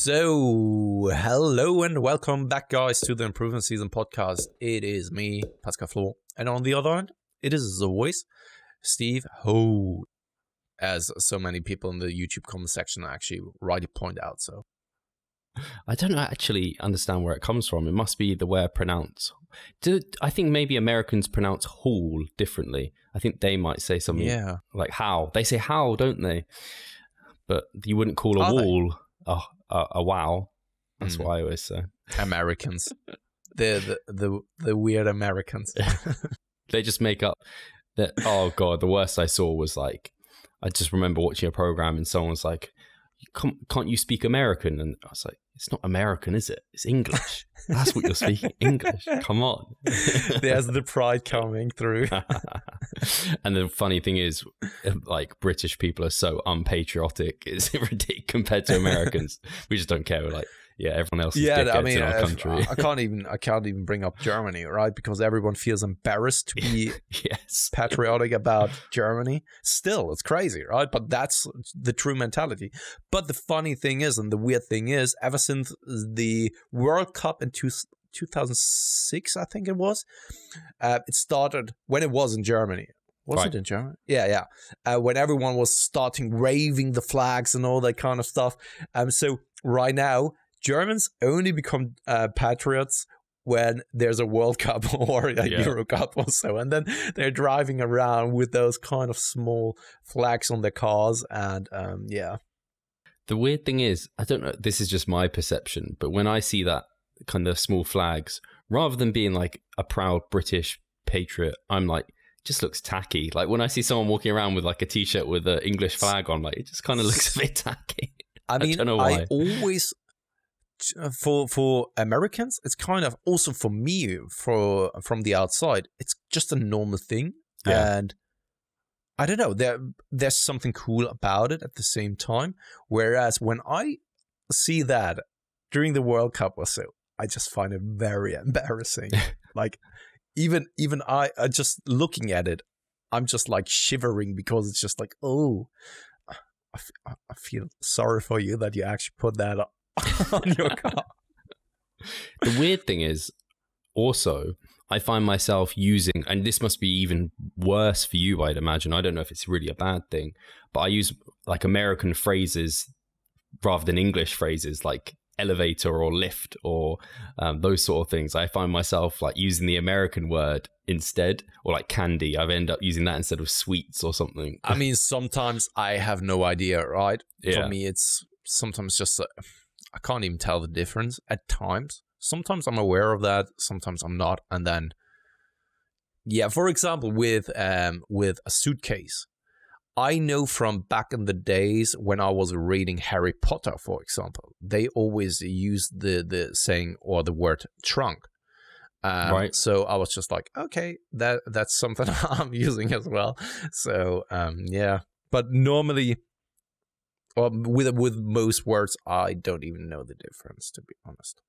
So, hello and welcome back, guys, to the Improvement Season podcast. It is me, Pascal Flo, and on the other end, it is as always, Steve Ho, as so many people in the YouTube comment section actually rightly point out. So, I don't actually understand where it comes from. It must be the way I pronounce. I think maybe Americans pronounce hall differently. I think they might say something like how. They say how, don't they? But you wouldn't call a wall a wow. That's what I always say. Americans. the weird Americans. They just make up that. Oh God, the worst I saw was like, I just remember watching a program and someone was like, can't you speak American? And I was like, it's not American, is it? It's English. That's what you're speaking, English. Come on. There's the pride coming through. And the funny thing is, like, British people are so unpatriotic. It's ridiculous compared to Americans. We just don't care. We're like, yeah, everyone else is dickheads in our country. I can't even bring up Germany, right? Because everyone feels embarrassed to be patriotic about Germany. Still, it's crazy, right? But that's the true mentality. But the funny thing is, and the weird thing is, ever since the World Cup in 2006, I think it was, it started when it was in Germany. Was it in Germany? Yeah. When everyone was starting waving the flags and all that kind of stuff. So right now, Germans only become patriots when there's a World Cup or a Euro Cup or so. And then they're driving around with those kind of small flags on their cars. And The weird thing is, I don't know, this is just my perception, but when I see that kind of small flags, rather than being like a proud British patriot, I'm like, it just looks tacky. Like when I see someone walking around with like a t-shirt with an English flag on, like it just kind of looks a bit tacky. I don't know why. I always... For Americans, it's kind of also for me, from the outside, it's just a normal thing. And I don't know, there's something cool about it at the same time. Whereas when I see that during the World Cup or so, I just find it very embarrassing. Like even I just looking at it, I'm just like shivering because it's just like, oh, I feel sorry for you that you actually put that up on your car. The weird thing is also, I find myself using, and this must be even worse for you, I'd imagine. I don't know if it's really a bad thing, but I use like American phrases rather than English phrases like elevator or lift or those sort of things. I find myself like using the American word instead, or like candy. I've ended up using that instead of sweets or something. I mean, sometimes I have no idea, right? For me, it's sometimes just... I can't even tell the difference at times. Sometimes I'm aware of that, sometimes I'm not. And then, for example, with a suitcase, I know from back in the days when I was reading Harry Potter, for example, they always used the saying or the word trunk. Right. So I was just like, okay, that's something I'm using as well. So, but normally... Well, with most words, I don't even know the difference, to be honest.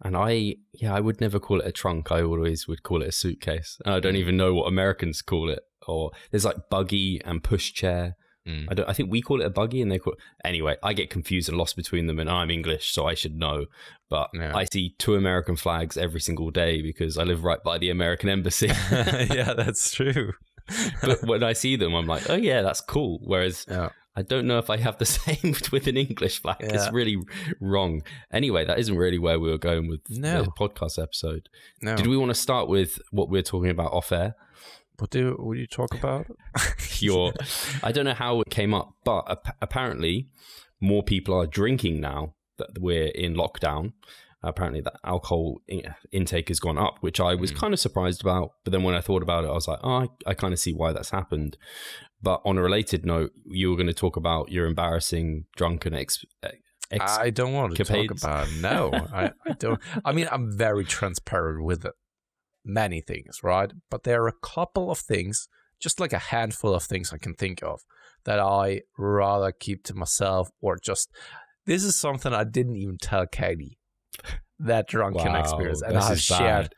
And I would never call it a trunk. I always would call it a suitcase. And I don't even know what Americans call it. Or there's like buggy and pushchair. I think we call it a buggy and they call it... Anyway, I get confused and lost between them, and I'm English, so I should know. But I see 2 American flags every single day because I live right by the American embassy. Yeah, that's true. But when I see them, I'm like, oh yeah, that's cool. Whereas... I don't know if I have the same with an English flag. Yeah. It's really wrong. Anyway, that isn't really where we were going with the podcast episode. No. Did we want to start with what we're talking about off air? What do you talk about? I don't know how it came up, but apparently more people are drinking now that we're in lockdown. Apparently that alcohol intake has gone up, which I was kind of surprised about. But then when I thought about it, I was like, oh, I kind of see why that's happened. But on a related note, you were going to talk about your embarrassing drunken I don't want to talk about it. No, I don't. I mean, I'm very transparent with many things, right? But there are a couple of things, just like a handful of things I can think of, that I rather keep to myself, or just, this is something I didn't even tell Katie. That drunken experience, and I've shared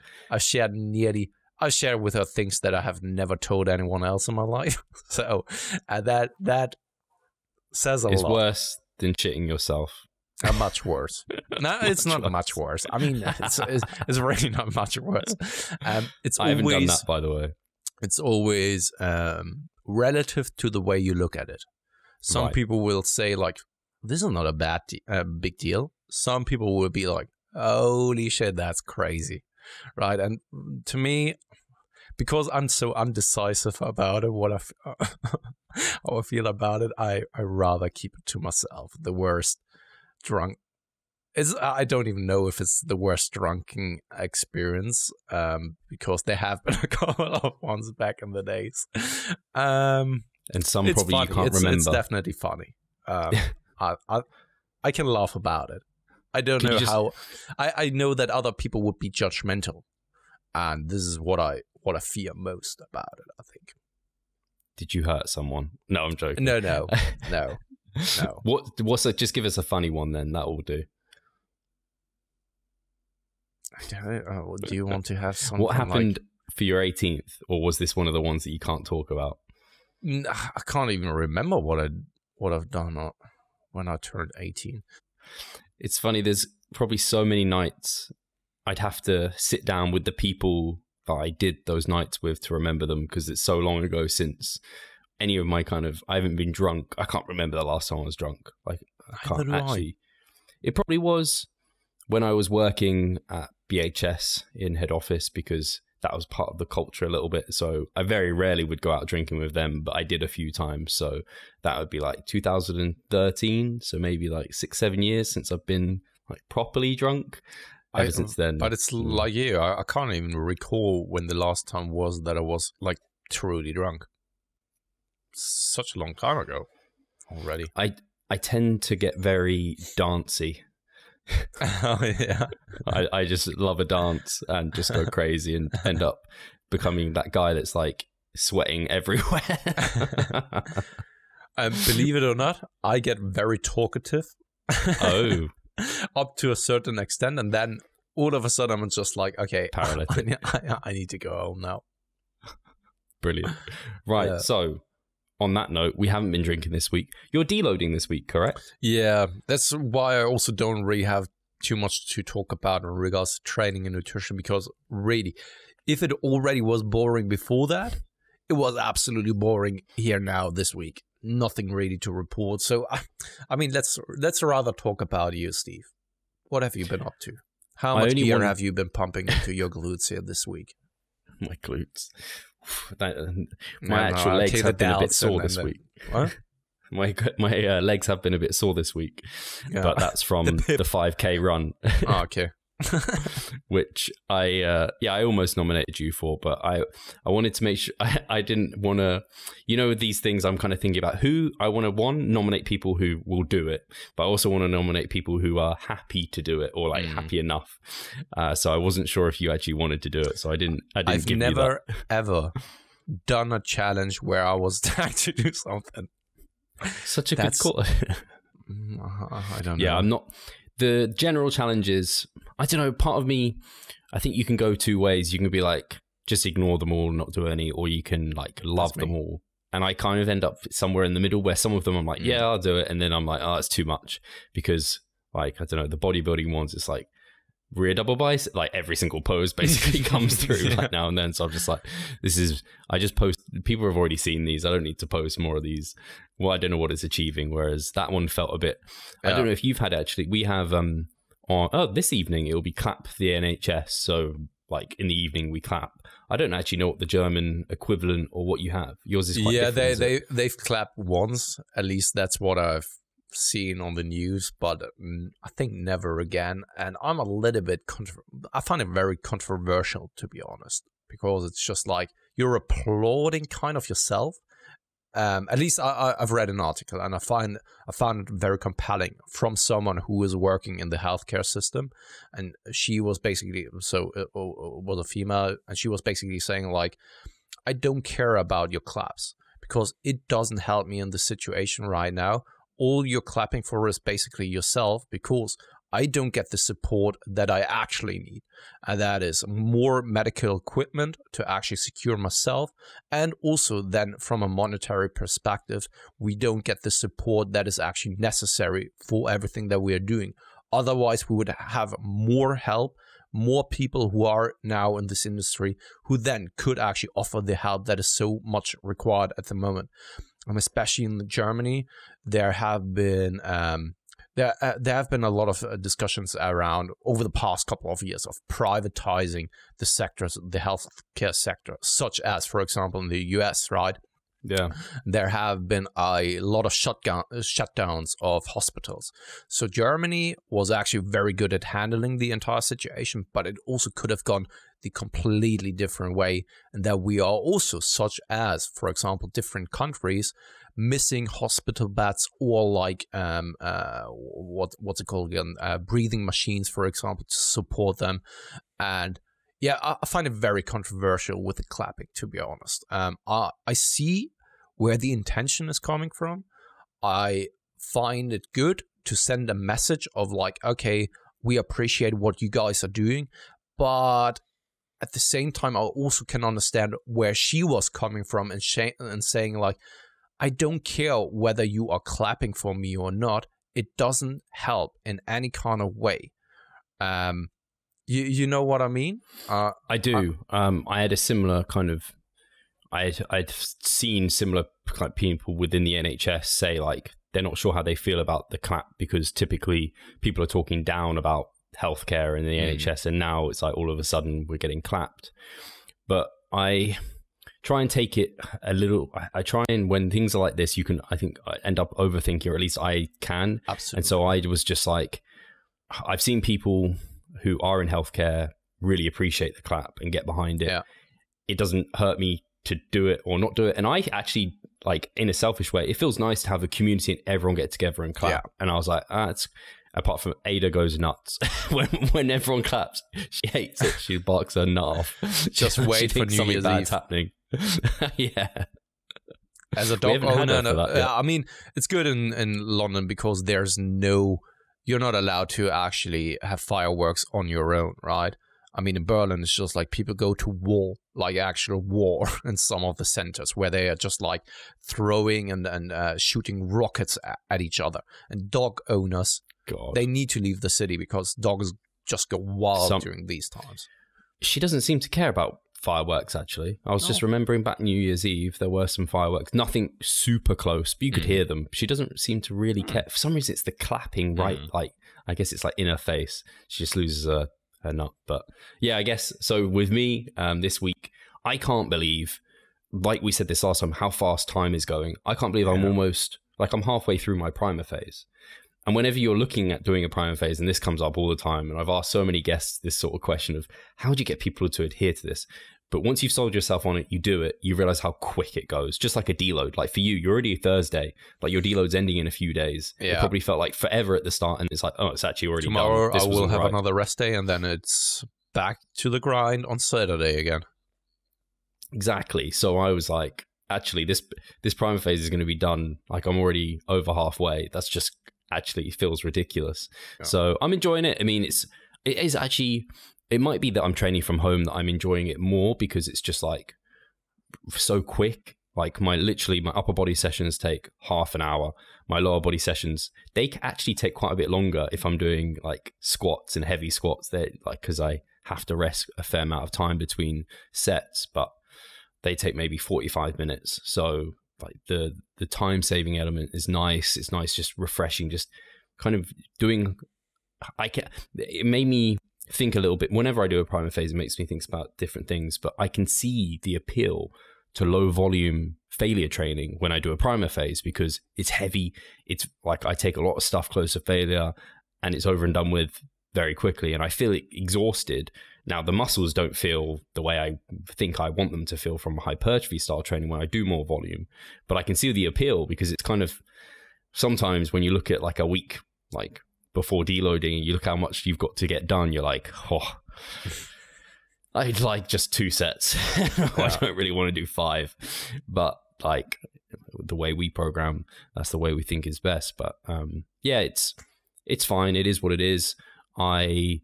with her things that I have never told anyone else in my life. So that says a lot. It's worse than shitting yourself. Much worse. No, it's not much worse. I mean, it's really not much worse. I haven't done that, by the way. It's always relative to the way you look at it. Some people will say like, this is not a big deal. Some people will be like, holy shit, that's crazy, right? And to me, because I'm so undecisive about it, how I feel about it, I rather keep it to myself. The worst drunk, I don't even know if it's the worst drunken experience, because there have been a couple of ones back in the days, and some probably funny. You can't remember. It's definitely funny. I can laugh about it. I don't know how. I know that other people would be judgmental, and this is what I fear most about it, I think. Did you hurt someone? No, I'm joking. No. What's just give us a funny one then. That will do. Do you want to have something? What happened for your 18th, or was this one of the ones that you can't talk about? I can't even remember what I've done when I turned 18. It's funny. There's probably so many nights I'd have to sit down with the people that I did those nights with to remember them, because it's so long ago since any of my I haven't been drunk. I can't remember the last time I was drunk. Like, I can't actually. It probably was when I was working at BHS in head office, because that was part of the culture a little bit. So I very rarely would go out drinking with them, but I did a few times. So that would be like 2013. So maybe like 6-7 years since I've been like properly drunk. Ever since then. But it's like you, I can't even recall when the last time was that I was like truly drunk. Such a long time ago already. I tend to get very dancey. Oh yeah. I just love a dance and just go crazy and end up becoming that guy that's like sweating everywhere. Believe it or not, I get very talkative. Oh. Up to a certain extent, and then all of a sudden I'm just like, okay, paralytic. I need to go home now. Brilliant. Right, yeah. So on that note, we haven't been drinking this week. You're deloading this week, correct? Yeah, that's why I also don't really have too much to talk about in regards to training and nutrition, because really, if it already was boring before that, it was absolutely boring here now this week. Nothing really to report. So, I mean, let's rather talk about you, Steve. What have you been up to? How much gear have you been pumping into your glutes here this week? My glutes. My actual legs have been a bit sore this week. What? My legs have been a bit sore this week, but that's from the 5K run. Oh, okay. Which I almost nominated you for, but I wanted to make sure I didn't want to, these things I'm kind of thinking about who I want to nominate people who will do it, but I also want to nominate people who are happy to do it or like happy enough. So I wasn't sure if you actually wanted to do it, so I didn't I've give never you that. Ever done a challenge where I was tagged to do something. Such a good call. I don't know. Yeah, I'm not. The general challenge is, I don't know, part of me, I think you can go two ways. You can be like, just ignore them all, not do any, or you can like love them all. And I kind of end up somewhere in the middle where some of them I'm like, yeah, I'll do it. And then I'm like, oh, it's too much, because like, I don't know, the bodybuilding ones, it's like rear double bicep, like every single pose basically comes through like now and then. So I'm just like, I just post, people have already seen these. I don't need to post more of these. Well, I don't know what it's achieving. Whereas that one felt a bit, I don't know if you've had actually, we have, this evening, it'll be clap the NHS. So like in the evening we clap. I don't actually know what the German equivalent or what you have. Yours is quite different. They've clapped once. At least that's what I've seen on the news, but I think never again. And I'm a little bit I find it very controversial, to be honest, because it's just like you're applauding kind of yourself. At least I've read an article, and I found it very compelling from someone who is working in the healthcare system, and she was basically was a female, and she was basically saying like, I don't care about your claps because it doesn't help me in the situation right now. All you're clapping for is basically yourself, because I don't get the support that I actually need. And that is more medical equipment to actually secure myself. And also then from a monetary perspective, we don't get the support that is actually necessary for everything that we are doing. Otherwise, we would have more help, more people who are now in this industry who then could actually offer the help that is so much required at the moment. Especially in Germany, there have been there have been a lot of discussions around over the past couple of years of privatizing the sectors, the healthcare sector, such as, for example, in the US, right? Yeah, there have been a lot of shutdowns of hospitals. So Germany was actually very good at handling the entire situation, but it also could have gone the completely different way. And that we are also, such as, for example, different countries missing hospital beds or like what's it called again? Breathing machines, for example, to support them. And yeah, I find it very controversial with the clapping, to be honest. I see where the intention is coming from. I find it good to send a message of like, okay, we appreciate what you guys are doing, but at the same time, I also can understand where she was coming from and saying like, I don't care whether you are clapping for me or not. It doesn't help in any kind of way. You know what I mean? I do. I had a similar kind of. I'd seen similar people within the NHS say like they're not sure how they feel about the clap because typically people are talking down about healthcare in the NHS, and now it's like all of a sudden we're getting clapped. But I try and take it a little. I try and when things are like this, I think I end up overthinking, or at least I can. Absolutely. And so I was just like, I've seen people who are in healthcare really appreciate the clap and get behind it. Yeah. It doesn't hurt me to do it or not do it. And I actually, like, in a selfish way, it feels nice to have a community and everyone get together and clap. Yeah. And I was like, it's apart from Ada goes nuts when everyone claps. She hates it. She barks her nut off. Just wait for New Year's Eve. Happening. Yeah. As a dog owner, I mean, it's good in London because you're not allowed to actually have fireworks on your own, right? I mean, in Berlin, it's just like people go to war, like actual war in some of the centers where they are just like throwing and shooting rockets at each other. And dog owners, they need to leave the city because dogs just go wild during these times. She doesn't seem to care about fireworks, actually. I was just remembering back New Year's Eve, there were some fireworks. Nothing super close, but you could hear them. She doesn't seem to really care. For some reason, it's the clapping, right? Like, I guess it's like in her face. She just loses her nut. But yeah, I guess so. With me this week, I can't believe, like we said this last time, how fast time is going. I can't believe I'm almost like I'm halfway through my primer phase. And whenever you're looking at doing a primer phase, and this comes up all the time, and I've asked so many guests this sort of question of how do you get people to adhere to this? But once you've sold yourself on it, you do it, you realize how quick it goes. Just like a deload. Like for you're already Thursday, like your deload's ending in a few days. Yeah. It probably felt like forever at the start, and it's like, oh, it's actually already tomorrow done. I will have another rest day, and then it's back to the grind on Saturday again. Exactly. So I was like, actually, this primer phase is going to be done. Like I'm already over halfway. That's just actually feels ridiculous. Yeah. So I'm enjoying it. I mean, it is actually. It might be that I'm training from home that I'm enjoying it more because it's just like so quick. Like my upper body sessions take half an hour. My lower body sessions, they actually take quite a bit longer if I'm doing like squats and heavy squats. They're like, because I have to rest a fair amount of time between sets, but they take maybe 45 minutes. So like the time saving element is nice. It's nice, just refreshing, just kind of doing. It made me think a little bit. Whenever I do a primer phase, it makes me think about different things, but I can see the appeal to low volume failure training when I do a primer phase because it's heavy. It's like I take a lot of stuff close to failure and it's over and done with very quickly, and I feel exhausted. Now the muscles don't feel the way I think I want them to feel from hypertrophy style training when I do more volume, but I can see the appeal because it's kind of sometimes when you look at like a week like before deloading and you look how much you've got to get done, you're like, oh, I'd like just 2 sets. I don't really want to do 5, but like the way we program, that's the way we think is best. But yeah, it's fine. It is what it is. I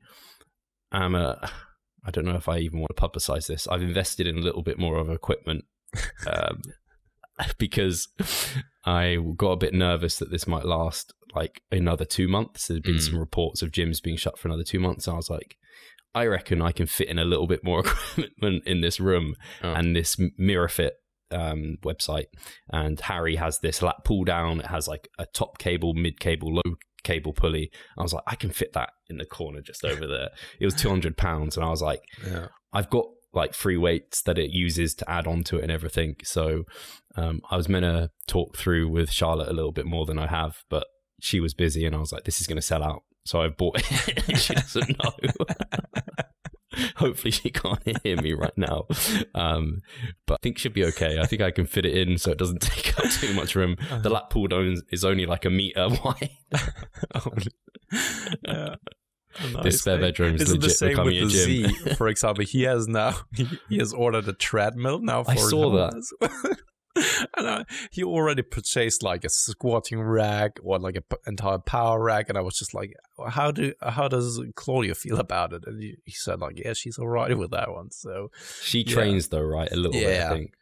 don't know if I even want to publicize this. I've invested in a little bit more of equipment because I got a bit nervous that this might last like another 2 months. There's been some reports of gyms being shut for another 2 months. And I was like, I reckon I can fit in a little bit more equipment in this room and this MirrorFit website. And Harry has this lat pull down. It has like a top cable, mid cable, low cable pulley. I was like, I can fit that in the corner just over there. It was £200. And I was like, I've got like free weights that it uses to add on to it and everything. So I was meant to talk through with Charlotte a little bit more than I have, but she was busy and I was like, this is going to sell out. So I bought it and she doesn't know. Hopefully she can't hear me right now. But I think she'll be okay. I think I can fit it in so it doesn't take up too much room. The lat pull down is only like 1 meter wide. Yeah. Nice. This spare bedroom is legit becoming a gym. Z, for example, he has ordered a treadmill now. I saw that. And he already purchased like a squatting rack or like an entire power rack, and I was just like, how does Claudia feel about it? And he said like, yeah, she's all right with that one. So she trains though, right? A little bit, I think.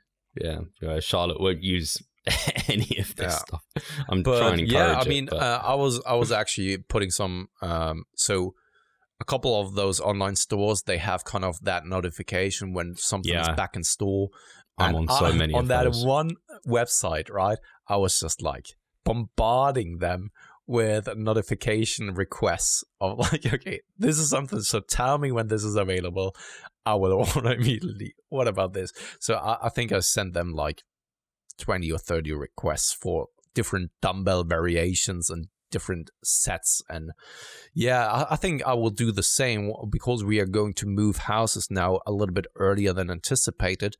Yeah, Charlotte won't use any of this stuff. I'm trying to encourage it. I was actually putting some so a couple of those online stores, they have kind of that notification when something's back in store. I'm on so many on of that those. one website, right? I was just like bombarding them with notification requests of like, okay, this is something, so tell me when this is available. I will order immediately. What about this? So I think I sent them like 20 or 30 requests for different dumbbell variations and different sets. And yeah, I think I will do the same because we are going to move houses now a little bit earlier than anticipated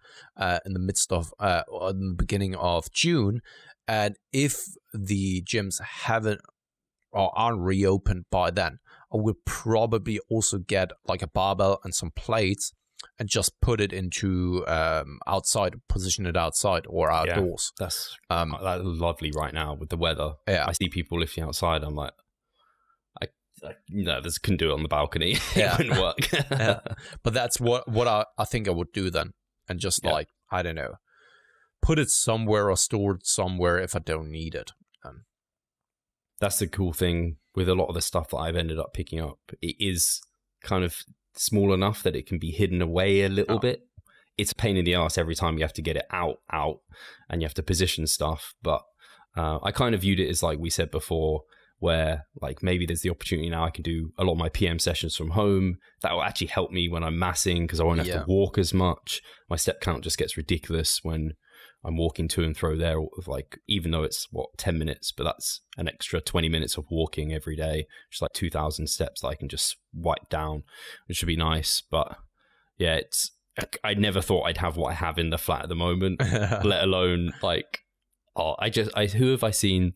in the midst of in the beginning of June. And if the gyms haven't or aren't reopened by then, I will probably also get like a barbell and some plates and just put it into outside, position it outside or outdoors. Yeah, that's lovely right now with the weather. Yeah. I see people lifting outside. I'm like, this can do it on the balcony. It wouldn't work. Yeah. But that's what I think I would do then. And just like, I don't know, put it somewhere or store it somewhere if I don't need it. That's the cool thing with a lot of the stuff that I've ended up picking up. It is kind of small enough that it can be hidden away a little bit. It's a pain in the ass every time you have to get it out and you have to position stuff. But I kind of viewed it as like we said before, where like maybe there's the opportunity now I can do a lot of my PM sessions from home. That will actually help me when I'm massing because I won't have to walk as much. My step count just gets ridiculous when I'm walking to and fro there, like even though it's 10 minutes, but that's an extra 20 minutes of walking every day, just like 2,000 steps that I can just wipe down, which should be nice. But yeah, I never thought I'd have what I have in the flat at the moment, let alone like, who have I seen?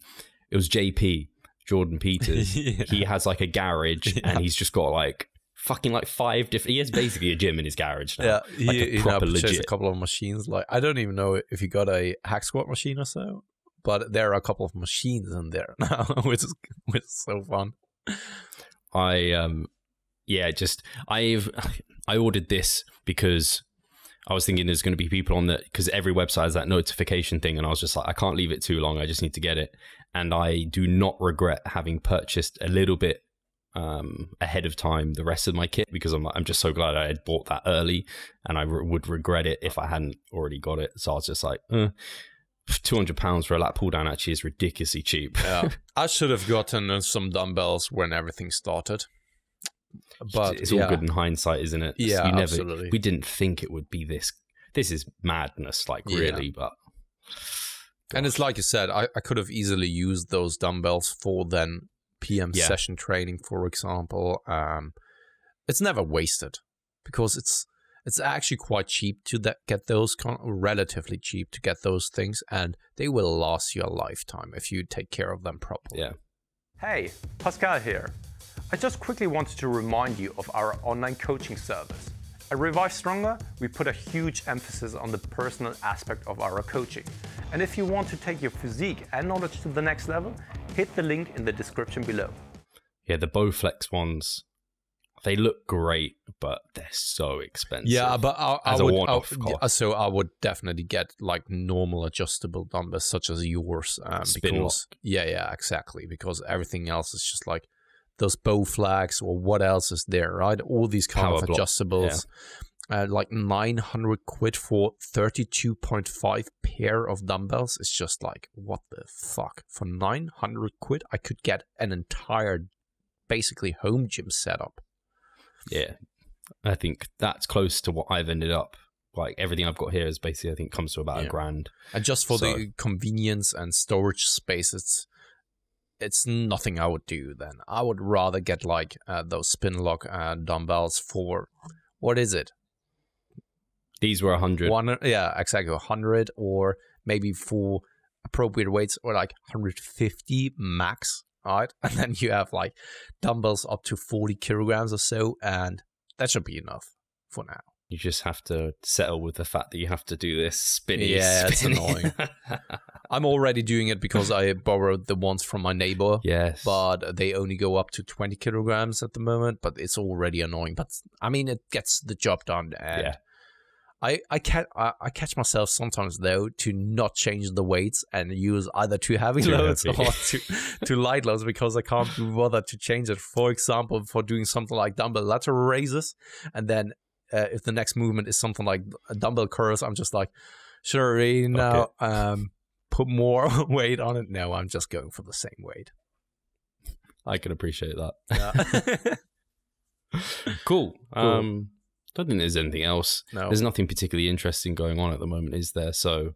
It was JP, Jordan Peters. He has like a garage and he's just got like fucking like 5 different. He has basically a gym in his garage now. Yeah, like a proper legit. A couple of machines. Like I don't even know if he got a hack squat machine or so, but there are a couple of machines in there now, which is so fun. I ordered this because I was thinking there's going to be people on that, because every website has that notification thing, and I was just like, I can't leave it too long. I just need to get it, and I do not regret having purchased a little bit ahead of time the rest of my kit, because I'm just so glad I had bought that early, and I would regret it if I hadn't already got it. So I was just like, £200 for a lat pull down actually is ridiculously cheap. Yeah, I should have gotten some dumbbells when everything started. But it's all good in hindsight, isn't it? Yeah, absolutely. We didn't think it would be this. This is madness, like really. But and it's like you said, I could have easily used those dumbbells for then PM session training, for example. It's never wasted because it's actually quite cheap to get those, relatively cheap to get those things, and they will last you a lifetime if you take care of them properly. Yeah. Hey, Pascal here. I just quickly wanted to remind you of our online coaching service. At Revive Stronger, we put a huge emphasis on the personal aspect of our coaching. And if you want to take your physique and knowledge to the next level, hit the link in the description below. Yeah, the Bowflex ones, they look great, but they're so expensive. Yeah, but I would definitely get like normal adjustable dumbbells such as yours. Because yeah, exactly. Because everything else is just like those Bowflex or what else is there, right? All these kind of adjustables. Like 900 quid for 32.5 pair of dumbbells. It's just like, what the fuck? For 900 quid, I could get an entire, basically, home gym setup. Yeah, I think that's close to what I've ended up. Like, everything I've got here is basically, I think, comes to about $1,000. And just for the convenience and storage space, it's nothing I would do then. I would rather get like those spin lock dumbbells for, what is it? These were 100. Yeah, exactly, 100, or maybe for appropriate weights, or like 150 max, right? And then you have like dumbbells up to 40 kilograms or so, and that should be enough for now. You just have to settle with the fact that you have to do this spinny. Yeah, it's annoying. I'm already doing it because I borrowed the ones from my neighbor. Yes. But they only go up to 20 kilograms at the moment, but it's already annoying. But I mean, it gets the job done. And yeah. I catch myself sometimes, though, to not change the weights and use either too heavy loads or too light loads because I can't be bothered to change it. For example, for doing something like dumbbell lateral raises, and then if the next movement is something like dumbbell curls, I'm just like, should I really now put more weight on it? No, I'm just going for the same weight. I can appreciate that. Yeah. Cool. I don't think there's anything else. No. There's nothing particularly interesting going on at the moment, is there? So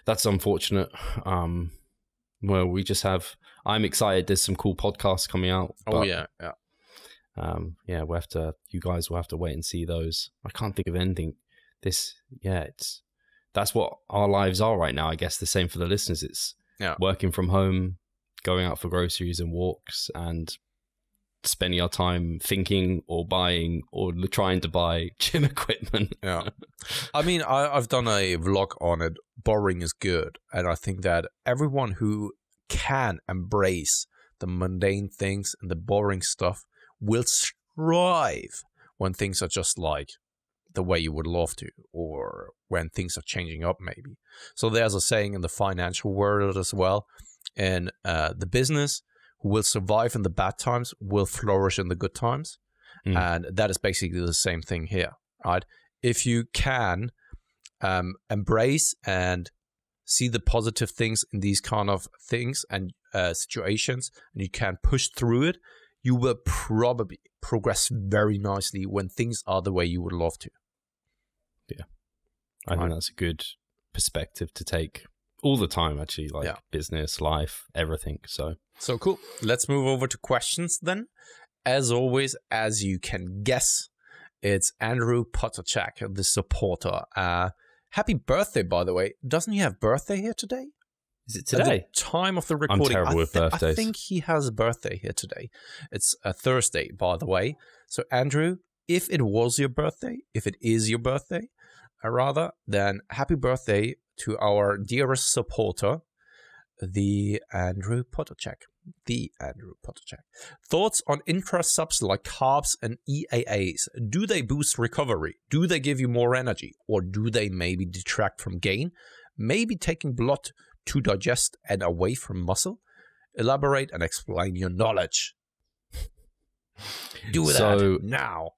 that's unfortunate. Well, we just have... I'm excited. There's some cool podcasts coming out. But, yeah. We'll have to... You guys will have to wait and see those. I can't think of anything. That's what our lives are right now. I guess the same for the listeners. It's working from home, going out for groceries and walks, and spending our time thinking or buying or trying to buy gym equipment. Yeah. I mean, I've done a vlog on it. Boring is good. And I think that everyone who can embrace the mundane things and the boring stuff will strive when things are just like the way you would love to, or when things are changing up maybe. So there's a saying in the financial world as well. In the business, who will survive in the bad times will flourish in the good times. And that is basically the same thing here, right? If you can embrace and see the positive things in these kind of things and situations, and you can push through it, you will probably progress very nicely when things are the way you would love to. Yeah. I think that's a good perspective to take all the time, actually, like business, life, everything. So cool. Let's move over to questions then. As always, as you can guess, it's Andrew Potterchak, the supporter. Happy birthday, by the way. Doesn't he have birthday here today? Is it today? At the time of the recording. I'm terrible with birthdays. I think he has a birthday here today. It's a Thursday, by the way. So, Andrew, if it was your birthday, if it is your birthday, rather, then happy birthday to our dearest supporter, the Andrew Potterchak. Thoughts on Intra subs like carbs and EAAs? Do they boost recovery? Do they give you more energy? Or do they maybe detract from gain? Maybe taking blood to digest and away from muscle? Elaborate and explain your knowledge. Do that now.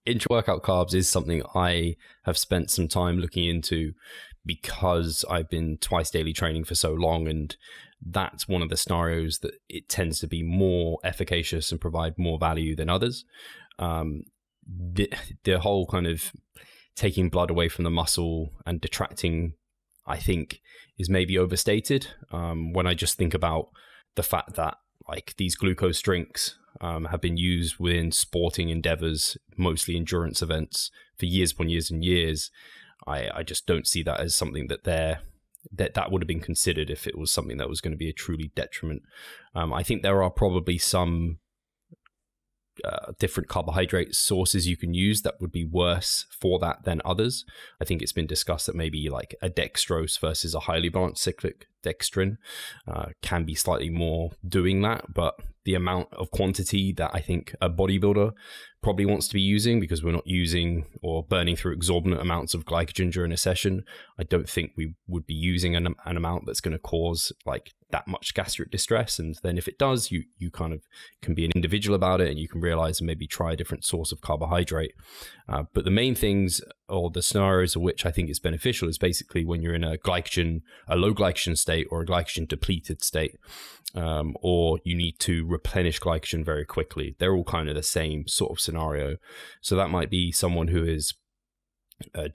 Intra-workout carbs is something I have spent some time looking into because I've been twice daily training for so long, and that's one of the scenarios that it tends to be more efficacious and provide more value than others. The whole kind of taking blood away from the muscle and detracting, I think, is maybe overstated. When I just think about the fact that like these glucose drinks have been used within sporting endeavors, mostly endurance events, for years upon years and years, I just don't see that as something that would have been considered if it was something that was going to be a truly detriment. I think there are probably some different carbohydrate sources you can use that would be worse for that than others. I think it's been discussed that maybe like a dextrose versus a highly balanced cyclic dextrin can be slightly more doing that, but the amount of quantity that I think a bodybuilder probably wants to be using, because we're not using or burning through exorbitant amounts of glycogen during a session. I don't think we would be using an amount that's going to cause like that much gastric distress. And then if it does, you kind of can be an individual about it, and you can realize and maybe try a different source of carbohydrate. But the main things, or the scenarios of which I think is beneficial, is basically when you're in a low glycogen state or a glycogen depleted state, or you need to replenish glycogen very quickly. They're all kind of the same sort of scenario. So that might be someone who is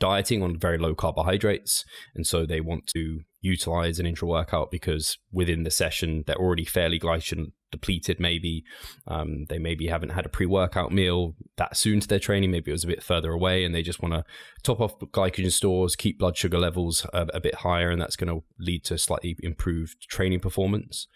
dieting on very low carbohydrates, and so they want to utilize an intra workout because within the session they're already fairly glycogen depleted. Maybe they maybe haven't had a pre-workout meal that soon to their training, maybe it was a bit further away, and they just want to top off glycogen stores, keep blood sugar levels a bit higher, and that's going to lead to slightly improved training performance.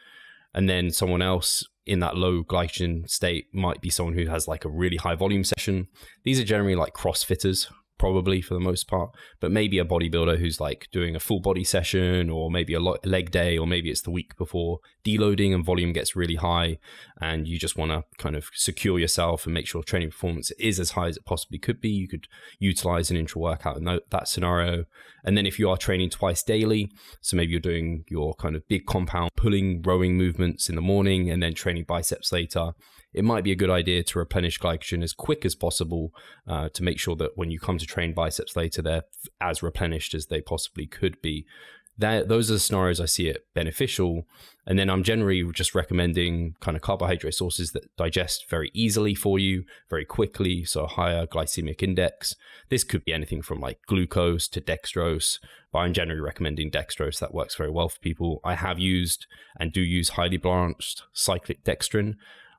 And then someone else in that low glycogen state might be someone who has like a really high volume session. These are generally like CrossFitters, probably for the most part, but maybe a bodybuilder who's like doing a full body session, or maybe a leg day, or maybe it's the week before deloading and volume gets really high, and you just want to kind of secure yourself and make sure training performance is as high as it possibly could be. You could utilize an intra workout in that scenario. And then if you are training twice daily, so maybe you're doing your kind of big compound pulling, rowing movements in the morning and then training biceps later, it might be a good idea to replenish glycogen as quick as possible to make sure that when you come to train biceps later, they're as replenished as they possibly could be. Those are the scenarios I see it beneficial. And then I'm generally just recommending kind of carbohydrate sources that digest very easily for you, very quickly, so a higher glycemic index. This could be anything from like glucose to dextrose, but I'm generally recommending dextrose. That works very well for people. I have used and do use highly branched cyclic dextrin.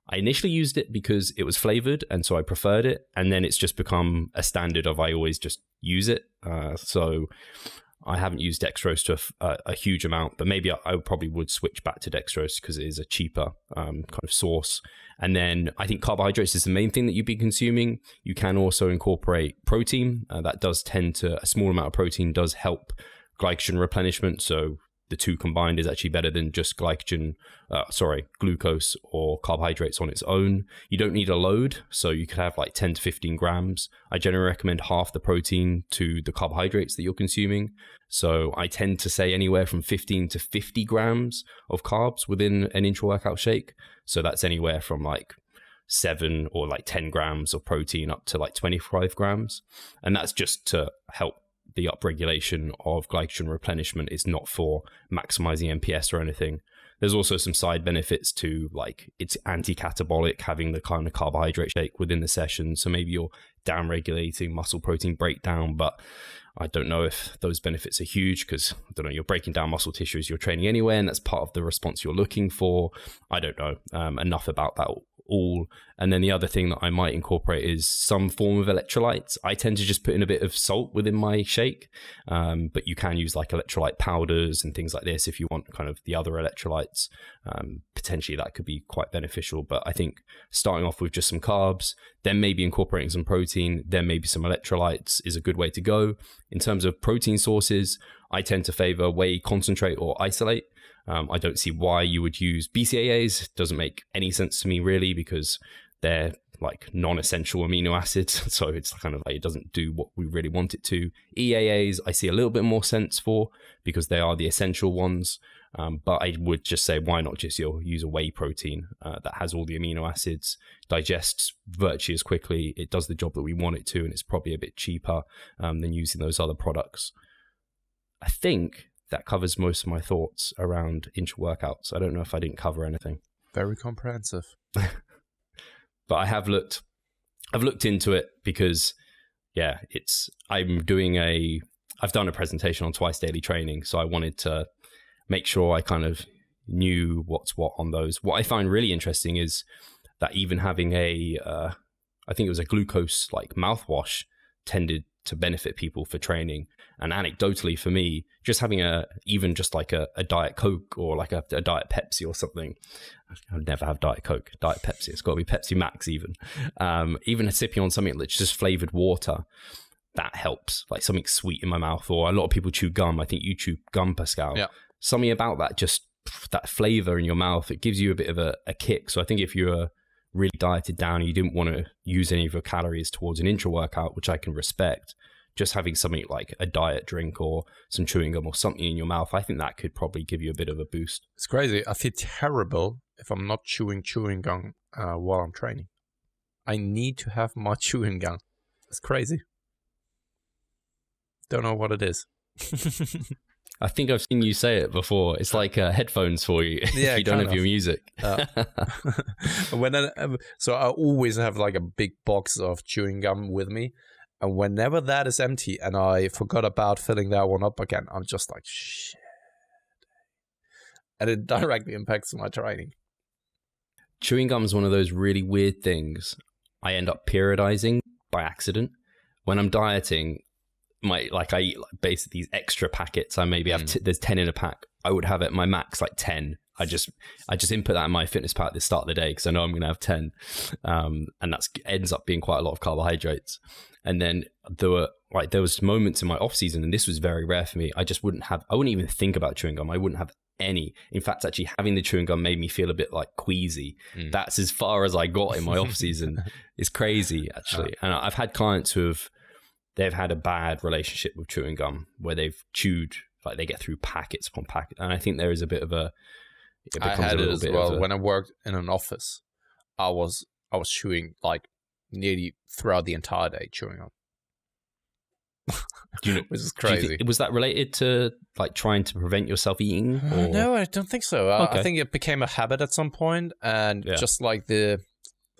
I initially used it because it was flavored, and so I preferred it. And then it's just become a standard of I always just use it. So I haven't used dextrose to a huge amount, but maybe I probably would switch back to dextrose because it is a cheaper kind of source. And then I think carbohydrates is the main thing that you'd be consuming. You can also incorporate protein. That does tend to, a small amount of protein does help glycogen replenishment. So the two combined is actually better than just glucose or carbohydrates on its own. You don't need a load, so you could have like 10 to 15 grams. I generally recommend half the protein to the carbohydrates that you're consuming. So I tend to say anywhere from 15 to 50 grams of carbs within an intra-workout shake. So that's anywhere from like 7 or like 10 grams of protein up to like 25 grams. And that's just to help the upregulation of glycogen replenishment. Is not for maximizing MPS or anything. There's also some side benefits to, like, it's anti-catabolic having the kind of carbohydrate shake within the session. So maybe you're down-regulating muscle protein breakdown, but I don't know if those benefits are huge because, I don't know, you're breaking down muscle tissue as you're training anyway, and that's part of the response you're looking for. I don't know enough about that all. And then the other thing that I might incorporate is some form of electrolytes. I tend to just put in a bit of salt within my shake, but you can use like electrolyte powders and things like this if you want kind of the other electrolytes. Potentially that could be quite beneficial, but I think starting off with just some carbs, then maybe incorporating some protein, then maybe some electrolytes is a good way to go. In terms of protein sources, I tend to favor whey concentrate or isolate. I don't see why you would use BCAAs. It doesn't make any sense to me really, because they're like non-essential amino acids. So it's kind of like, it doesn't do what we really want it to. EAAs, I see a little bit more sense for, because they are the essential ones. But I would just say, why not just use a whey protein that has all the amino acids, digests virtually as quickly. It does the job that we want it to, and it's probably a bit cheaper than using those other products. I think that covers most of my thoughts around intra-workouts. I don't know if I didn't cover anything. Very comprehensive. But I've looked into it because, yeah, I've done a presentation on twice daily training, so I wanted to make sure I kind of knew what's what on those. What I find really interesting is that even having I think it was a glucose like mouthwash tended to benefit people for training. And anecdotally for me, just having even just like a Diet Coke or like a Diet Pepsi or something. I'd never have Diet Coke, Diet Pepsi. It's got to be Pepsi Max even. Even sipping on something that's just flavored water, that helps. Like something sweet in my mouth, or a lot of people chew gum. I think you chew gum, Pascal. Yeah. Something about that just flavor in your mouth. It gives you a bit of a kick. So I think if you're really dieted down and you didn't want to use any of your calories towards an intra workout, which I can respect, just having something like a diet drink or some chewing gum or something in your mouth, I think that could probably give you a bit of a boost. It's crazy. I feel terrible if I'm not chewing gum while I'm training. I need to have my chewing gum. It's crazy. Don't know what it is. I think I've seen you say it before. It's like headphones for you if you don't have your music. So I always have like a big box of chewing gum with me. And whenever that is empty and I forgot about filling that one up again, I'm just like, shit. And it directly impacts my training. Chewing gum is one of those really weird things. I end up periodizing by accident. When I'm dieting, I eat basically these extra packets. I maybe have there's 10 in a pack. I would have at my max like 10. I just input that in my fitness pack at the start of the day because I know I'm going to have 10, and that ends up being quite a lot of carbohydrates. And then there was moments in my off season, and this was very rare for me. I wouldn't even think about chewing gum. I wouldn't have any. In fact, actually having the chewing gum made me feel a bit like queasy. That's as far as I got in my off season. It's crazy actually. And I've had clients they've had a bad relationship with chewing gum where they've chewed, like they get through packets upon packet. And I think there is a bit of I had it as well. When I worked in an office, I was chewing like nearly throughout the entire day, chewing on. Which is crazy. Was that related to like trying to prevent yourself eating? No, I don't think so. Okay. I think it became a habit at some point, and just like the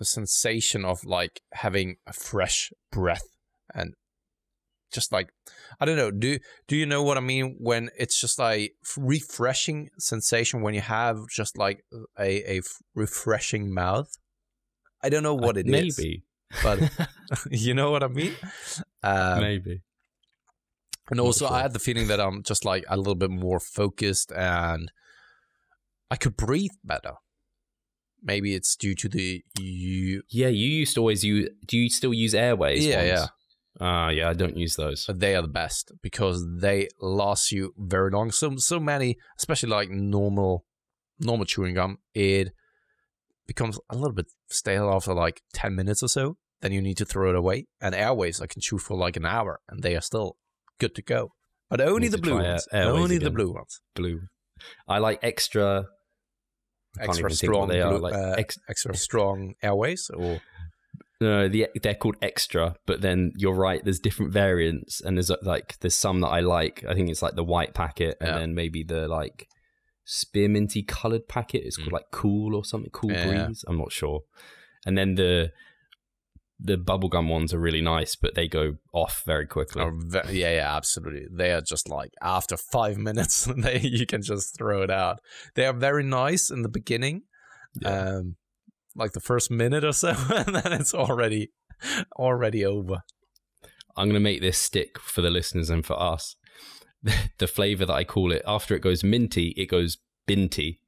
sensation of like having a fresh breath and just like, I don't know. Do you know what I mean when it's just like refreshing sensation when you have just like a refreshing mouth? I don't know what it is. Maybe. But you know what I mean? Maybe. And also I had the feeling that I'm just like a little bit more focused and I could breathe better. Maybe it's due to you used to always use, do you still use Airways? Yeah. I don't use those. But they are the best because they last you very long. So many, especially like normal chewing gum, it becomes a little bit stale after like 10 minutes or so. Then you need to throw it away. And Airways I can chew for like an hour and they are still good to go. But only the blue ones. Only the blue ones. Blue. I like extra strong. They are like extra strong Airways or. No, they're called Extra, but then you're right. There's different variants, and there's some that I like. I think it's like the white packet, and then maybe the like spearminty colored packet. It's called like Cool or something. Cool Breeze. I'm not sure. And then the bubblegum ones are really nice, but they go off very quickly. Absolutely. They are just like after 5 minutes, you can just throw it out. They are very nice in the beginning. Yeah. Like the first minute or so, and then it's already over. I'm going to make this stick for the listeners and for us. The flavor that I call it, after it goes minty, it goes binty.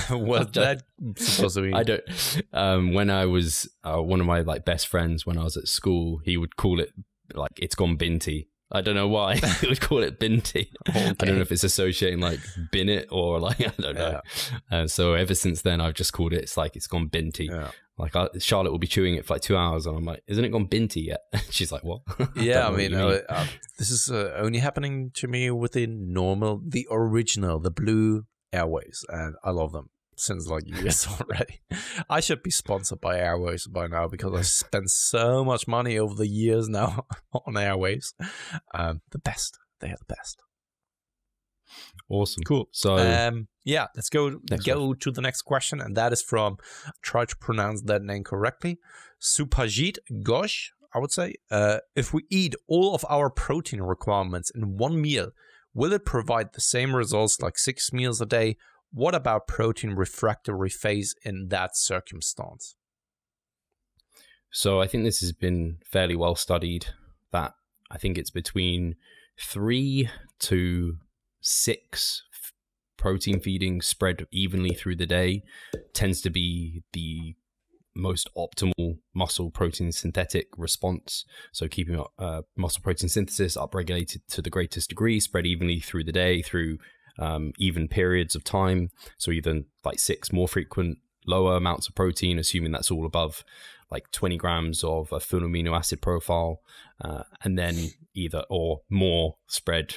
What's that supposed to mean? I don't. When I was one of my like best friends when I was at school, he would call it like it's gone binty. I don't know why he would call it binty. Okay. I don't know if it's associating like bin it or like, I don't know. Yeah. So ever since then, I've just called it, it's like it's gone binty. Yeah. Like Charlotte will be chewing it for like 2 hours and I'm like, isn't it gone binty yet? She's like, what? Yeah, I mean, this is only happening to me with the original, the blue Airways. And I love them since like years already. I should be sponsored by Airways by now because I spent so much money over the years now on Airways. The best. They are the best. Awesome. Cool. So let's go to the next question, and that is from, try to pronounce that name correctly, Supajit Ghosh, I would say. If we eat all of our protein requirements in one meal, will it provide the same results like 6 meals a day? What about protein refractory phase in that circumstance? So I think this has been fairly well studied, that I think it's between 3 to 6 protein feeding spread evenly through the day tends to be the most optimal muscle protein synthetic response. So keeping muscle protein synthesis upregulated to the greatest degree, spread evenly through the day through even periods of time. So either like 6 more frequent, lower amounts of protein, assuming that's all above like 20 grams of a full amino acid profile, and then either or more spread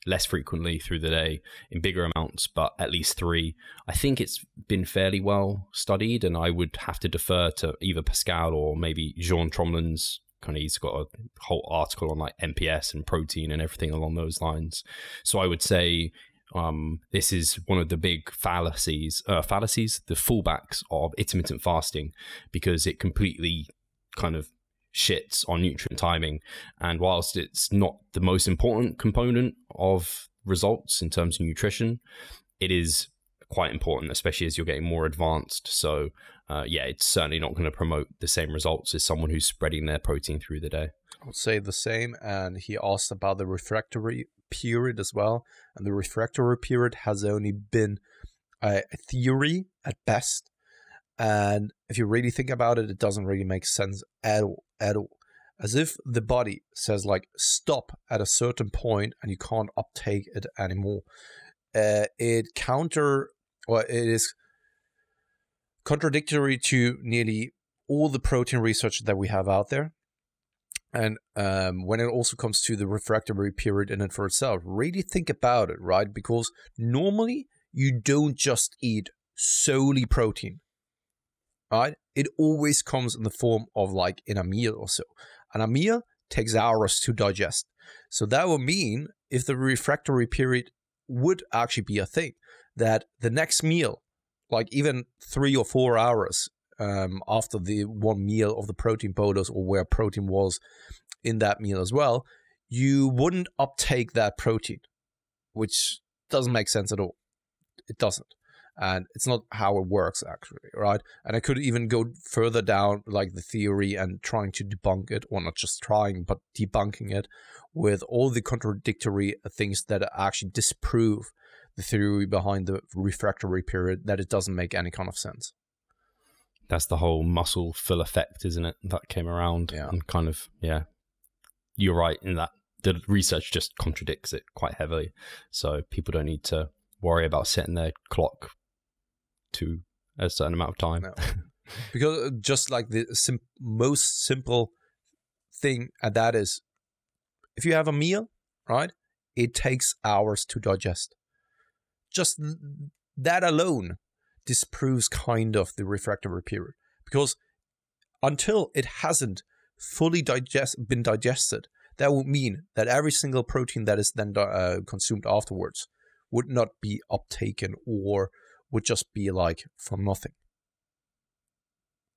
less frequently through the day in bigger amounts, but at least 3. I think it's been fairly well studied, and I would have to defer to either Pascal or maybe Jean Tromlin's he's got a whole article on like MPS and protein and everything along those lines. So I would say this is one of the big fallacies, the fallbacks of intermittent fasting, because it completely kind of shits on nutrient timing. And whilst it's not the most important component of results in terms of nutrition, it is quite important, especially as you're getting more advanced. So yeah, it's certainly not going to promote the same results as someone who's spreading their protein through the day. I would say the same. And he asked about the refractory period as well. And the refractory period has only been a theory at best. And if you really think about it, it doesn't really make sense at all. As if the body says like stop at a certain point and you can't uptake it anymore. It is contradictory to nearly all the protein research that we have out there. And when it also comes to the refractory period in and for itself, really think about it, right? Because normally you don't just eat solely protein, right? It always comes in the form of like in a meal or so. And a meal takes hours to digest. So that would mean if the refractory period would actually be a thing, that the next meal, like even 3 or 4 hours after the one meal of the protein bolus, or where protein was in that meal as well, you wouldn't uptake that protein, which doesn't make sense at all. It doesn't. And it's not how it works, actually, right? And I could even go further down, like the theory, and trying to debunk it, or not just trying, but debunking it with all the contradictory things that actually disprove the theory behind the refractory period, that it doesn't make any kind of sense. That's the whole muscle fill effect, isn't it? That came around, yeah. And kind of, yeah, you're right in that the research just contradicts it quite heavily. So people don't need to worry about setting their clock to a certain amount of time. No. Because just like the most simple thing, and that is, if you have a meal, right, it takes hours to digest. Just that alone disproves kind of the refractory period, because until it hasn't fully been digested, that would mean that every single protein that is then consumed afterwards would not be uptaken, or would just be like for nothing,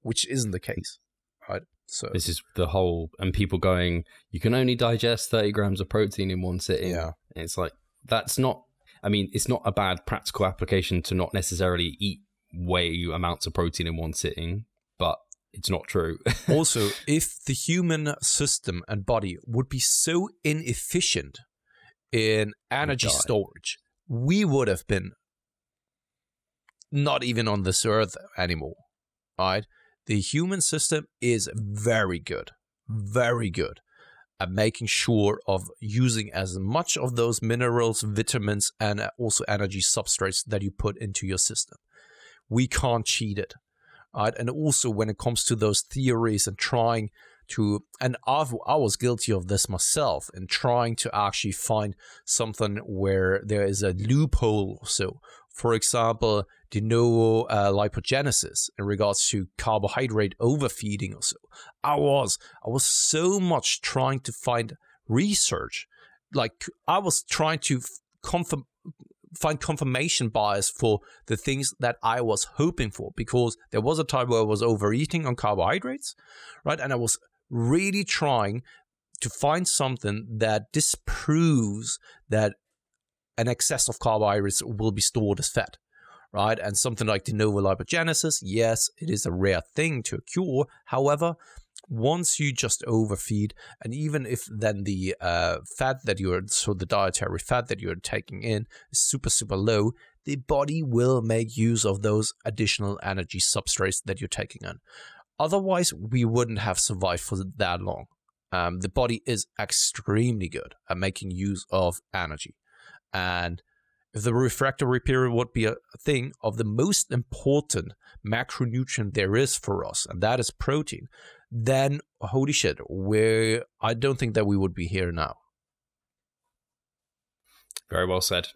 which isn't the case, right? So this is the whole, and people going, you can only digest 30 grams of protein in one sitting. Yeah, and it's like, that's not, I mean, it's not a bad practical application to not necessarily eat way amounts of protein in one sitting, but it's not true. Also, if the human system and body would be so inefficient in energy storage, we would have been not even on this earth anymore, right? The human system is very good at making sure of using as much of those minerals, vitamins, and also energy substrates that you put into your system. We can't cheat it, right? And also when it comes to those theories and trying to, and I was guilty of this myself, in trying to actually find something where there is a loophole. So, for example, de novo lipogenesis in regards to carbohydrate overfeeding or so. I was so much trying to find research, like I was trying to find confirmation bias for the things that I was hoping for, because there was a time where I was overeating on carbohydrates, right? And I was really trying to find something that disproves that an excess of carbohydrates will be stored as fat, right? And something like de novo lipogenesis, yes, it is a rare thing to occur. However, once you just overfeed, and even if then the fat that the dietary fat that you're taking in is super, super low, the body will make use of those additional energy substrates that you're taking in. Otherwise, we wouldn't have survived for that long. The body is extremely good at making use of energy. And if the refractory period would be a thing of the most important macronutrient there is for us, and that is protein, then holy shit, I don't think that we would be here now. Very well said.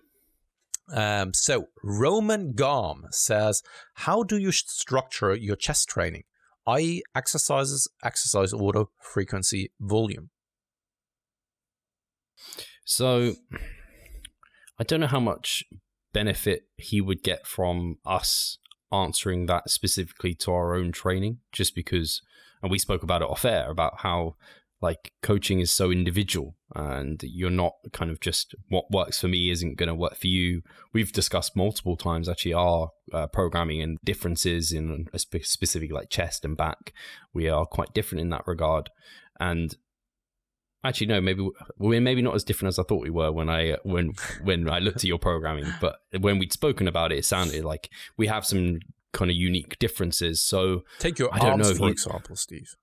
So Roman Garm says, how do you structure your chest training? I.e. exercises, exercise order, frequency, volume. So I don't know how much benefit he would get from us answering that specifically to our own training, just because, and we spoke about it off air, about how like coaching is so individual and you're not kind of just what works for me isn't going to work for you. We've discussed multiple times actually our programming and differences in a specific like chest and back. We are quite different in that regard. And actually, no, maybe we're maybe not as different as I thought we were when I looked at your programming. But when we'd spoken about it, it sounded like we have some kind of unique differences. So take your arms, for example, Steve.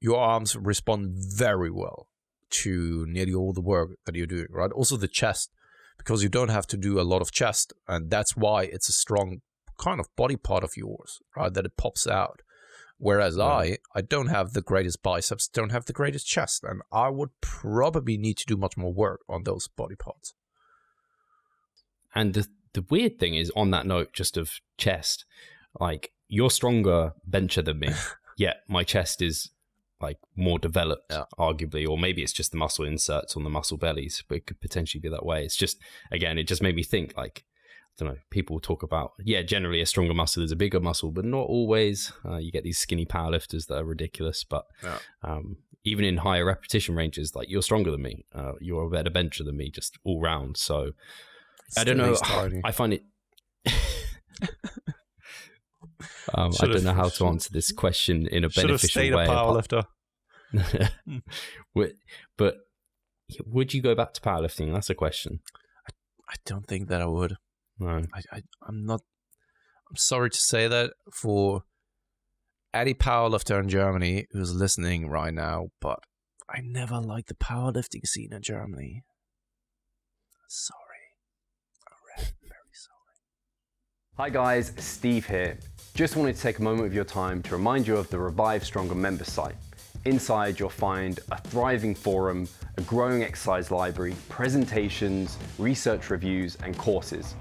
Your arms respond very well to nearly all the work that you're doing, right? Also the chest, because you don't have to do a lot of chest, and that's why it's a strong kind of body part of yours, right? That it pops out. Whereas I don't have the greatest biceps, don't have the greatest chest, and I would probably need to do much more work on those body parts. And the weird thing is, on that note, just of chest, like you're stronger bencher than me, yet my chest is like more developed, arguably, or maybe it's just the muscle inserts on the muscle bellies, but it could potentially be that way. It's just, again, it just made me think like, I don't know, people talk about, generally a stronger muscle is a bigger muscle, but not always. You get these skinny powerlifters that are ridiculous, but even in higher repetition ranges, like you're stronger than me, you're a better bencher than me, just all round. So I don't know, I find it, I don't know how to answer this question in a beneficial way. Should have stayed a powerlifter. But would you go back to powerlifting? That's a question. I don't think that I would. No. I'm not. I'm sorry to say that for any powerlifter in Germany who's listening right now, but I never liked the powerlifting scene in Germany. Sorry. Very sorry. Hi guys, Steve here. Just wanted to take a moment of your time to remind you of the Revive Stronger member site. Inside you'll find a thriving forum, a growing exercise library, presentations, research reviews, and courses.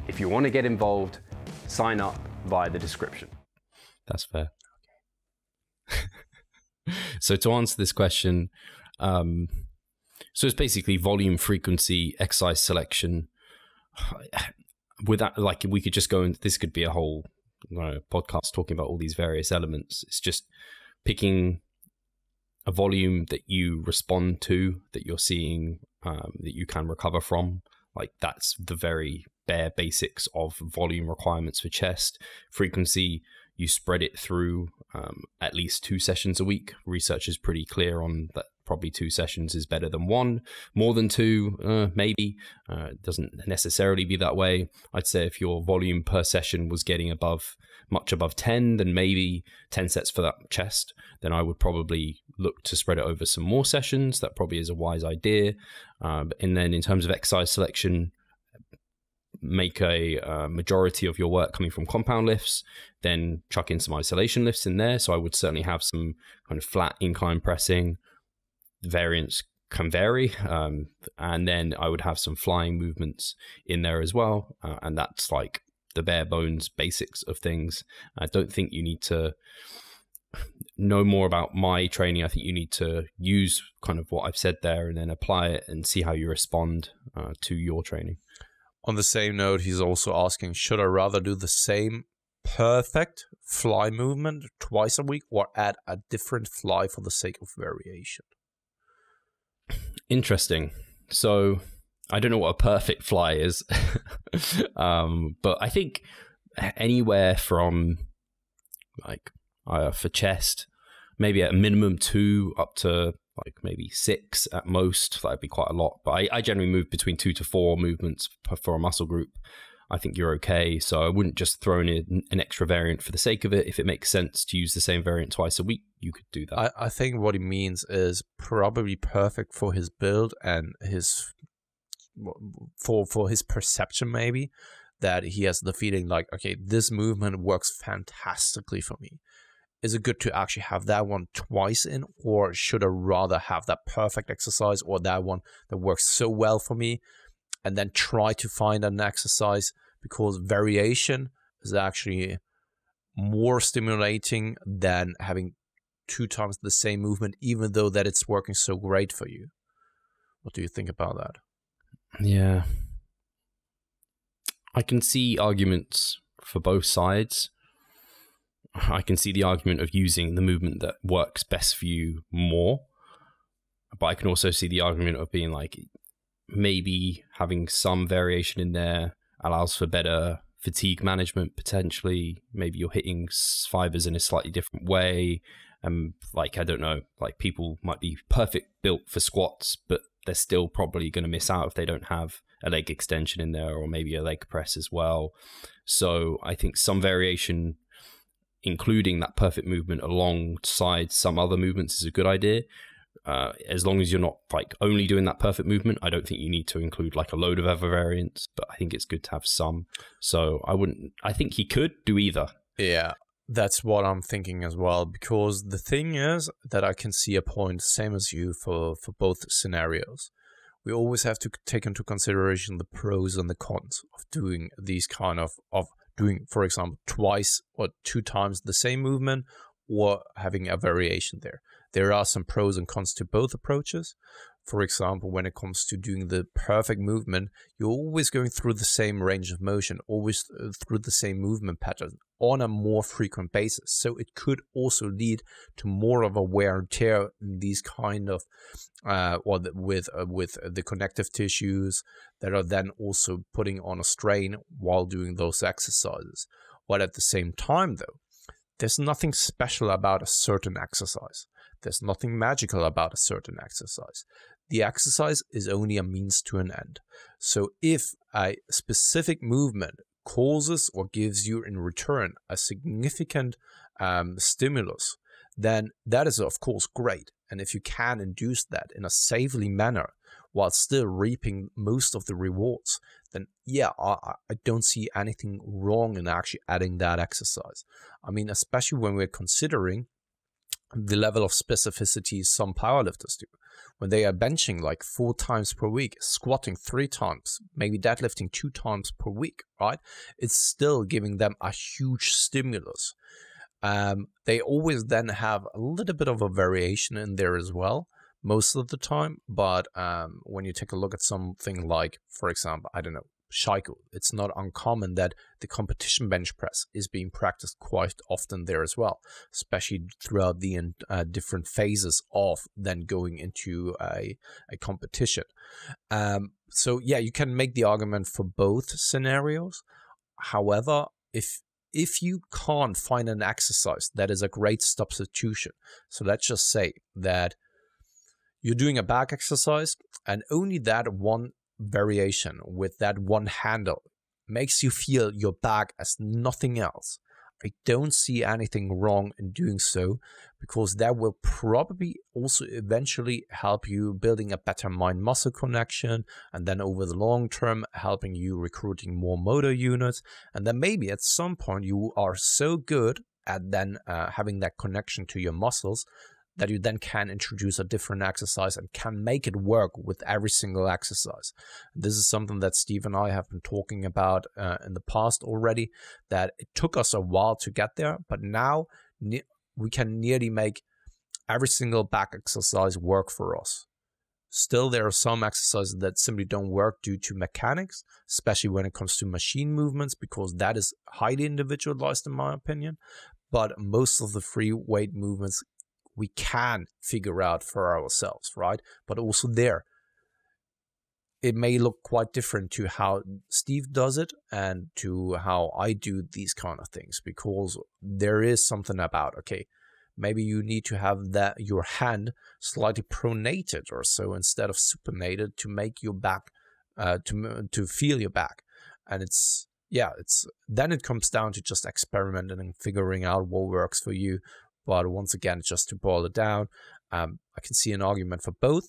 If you want to get involved, sign up via the description. That's fair. So to answer this question, so it's basically volume, frequency, exercise selection. With that, like we could just go into, this could be a whole podcast talking about all these various elements. It's just picking a volume that you respond to, that you're seeing, that you can recover from. Like that's the very bare basics of volume requirements for chest. Frequency, you spread it through at least 2 sessions a week. Research is pretty clear on that. Probably 2 sessions is better than 1. More than 2, maybe. It doesn't necessarily be that way. I'd say if your volume per session was getting much above 10, then maybe 10 sets for that chest. Then I would probably look to spread it over some more sessions. That probably is a wise idea. And then in terms of exercise selection, make a majority of your work coming from compound lifts, then chuck in some isolation lifts in there. So I would certainly have some kind of flat incline pressing. Variance can vary, and then I would have some flying movements in there as well, and that's like the bare bones basics of things. I don't think you need to know more about my training. I think you need to use kind of what I've said there and then apply it and see how you respond to your training. On the same note, he's also asking, should I rather do the same perfect fly movement twice a week or add a different fly for the sake of variation? Interesting. So I don't know what a perfect fly is, but I think anywhere from like for chest, maybe at a minimum 2 up to like maybe 6 at most. That'd be quite a lot. But I generally move between 2 to 4 movements for a muscle group. I think you're okay. So I wouldn't just throw in an extra variant for the sake of it. If it makes sense to use the same variant twice a week, you could do that. I think what he means is probably perfect for his build and his for his perception, maybe, that he has the feeling like, okay, this movement works fantastically for me. Is it good to actually have that one twice in, or should I rather have that perfect exercise or that one that works so well for me, and then try to find an exercise, because variation is actually more stimulating than having 2 times the same movement, even though that it's working so great for you. What do you think about that? Yeah. I can see arguments for both sides. I can see the argument of using the movement that works best for you more. But I can also see the argument of being like, maybe having some variation in there allows for better fatigue management, potentially. Maybe you're hitting fibers in a slightly different way. Like, I don't know, like people might be perfect built for squats, but they're still probably going to miss out if they don't have a leg extension in there, or maybe a leg press as well. So I think some variation, including that perfect movement alongside some other movements, is a good idea. As long as you're not like only doing that perfect movement, I don't think you need to include like a load of other variants, but I think it's good to have some. So I think he could do either. Yeah, that's what I'm thinking as well, because the thing is that I can see a point, same as you, for both scenarios. We always have to take into consideration the pros and the cons of doing these kind of doing, for example, twice or 2 times the same movement, or having a variation there. There are some pros and cons to both approaches. For example, when it comes to doing the perfect movement, you're always going through the same range of motion, always through the same movement pattern on a more frequent basis. So it could also lead to more of a wear and tear in these kind of, with the connective tissues that are then also putting on a strain while doing those exercises. But at the same time, though, there's nothing special about a certain exercise. There's nothing magical about a certain exercise. The exercise is only a means to an end. So if a specific movement causes or gives you in return a significant stimulus, then that is of course great. And if you can induce that in a safely manner while still reaping most of the rewards, then yeah, I don't see anything wrong in actually adding that exercise. I mean, especially when we're considering the level of specificity some powerlifters do. When they are benching like 4 times per week, squatting 3 times, maybe deadlifting 2 times per week, right? It's still giving them a huge stimulus. They always then have a little bit of a variation in there as well, most of the time. But when you take a look at something like, for example, I don't know, Shaiko, it's not uncommon that the competition bench press is being practiced quite often there as well, especially throughout the different phases of then going into a competition. So yeah, you can make the argument for both scenarios. However, if you can't find an exercise that is a great substitution, so let's just say that you're doing a back exercise and only that one variation with that one handle makes you feel your back as nothing else, I don't see anything wrong in doing so, because that will probably also eventually help you building a better mind-muscle connection, and then over the long term helping you recruiting more motor units, and then maybe at some point you are so good at then having that connection to your muscles that you then can introduce a different exercise and can make it work with every single exercise. This is something that Steve and I have been talking about in the past already, that it took us a while to get there, but now we can nearly make every single back exercise work for us. Still, there are some exercises that simply don't work due to mechanics, especially when it comes to machine movements, because that is highly individualized in my opinion. But most of the free weight movements we can figure out for ourselves, right? But also there, it may look quite different to how Steve does it and to how I do these kind of things, because there is something about, okay, maybe you need to have that your hand slightly pronated or so instead of supinated to make your back, to feel your back. And then it comes down to just experimenting and figuring out what works for you. But once again, just to boil it down, I can see an argument for both.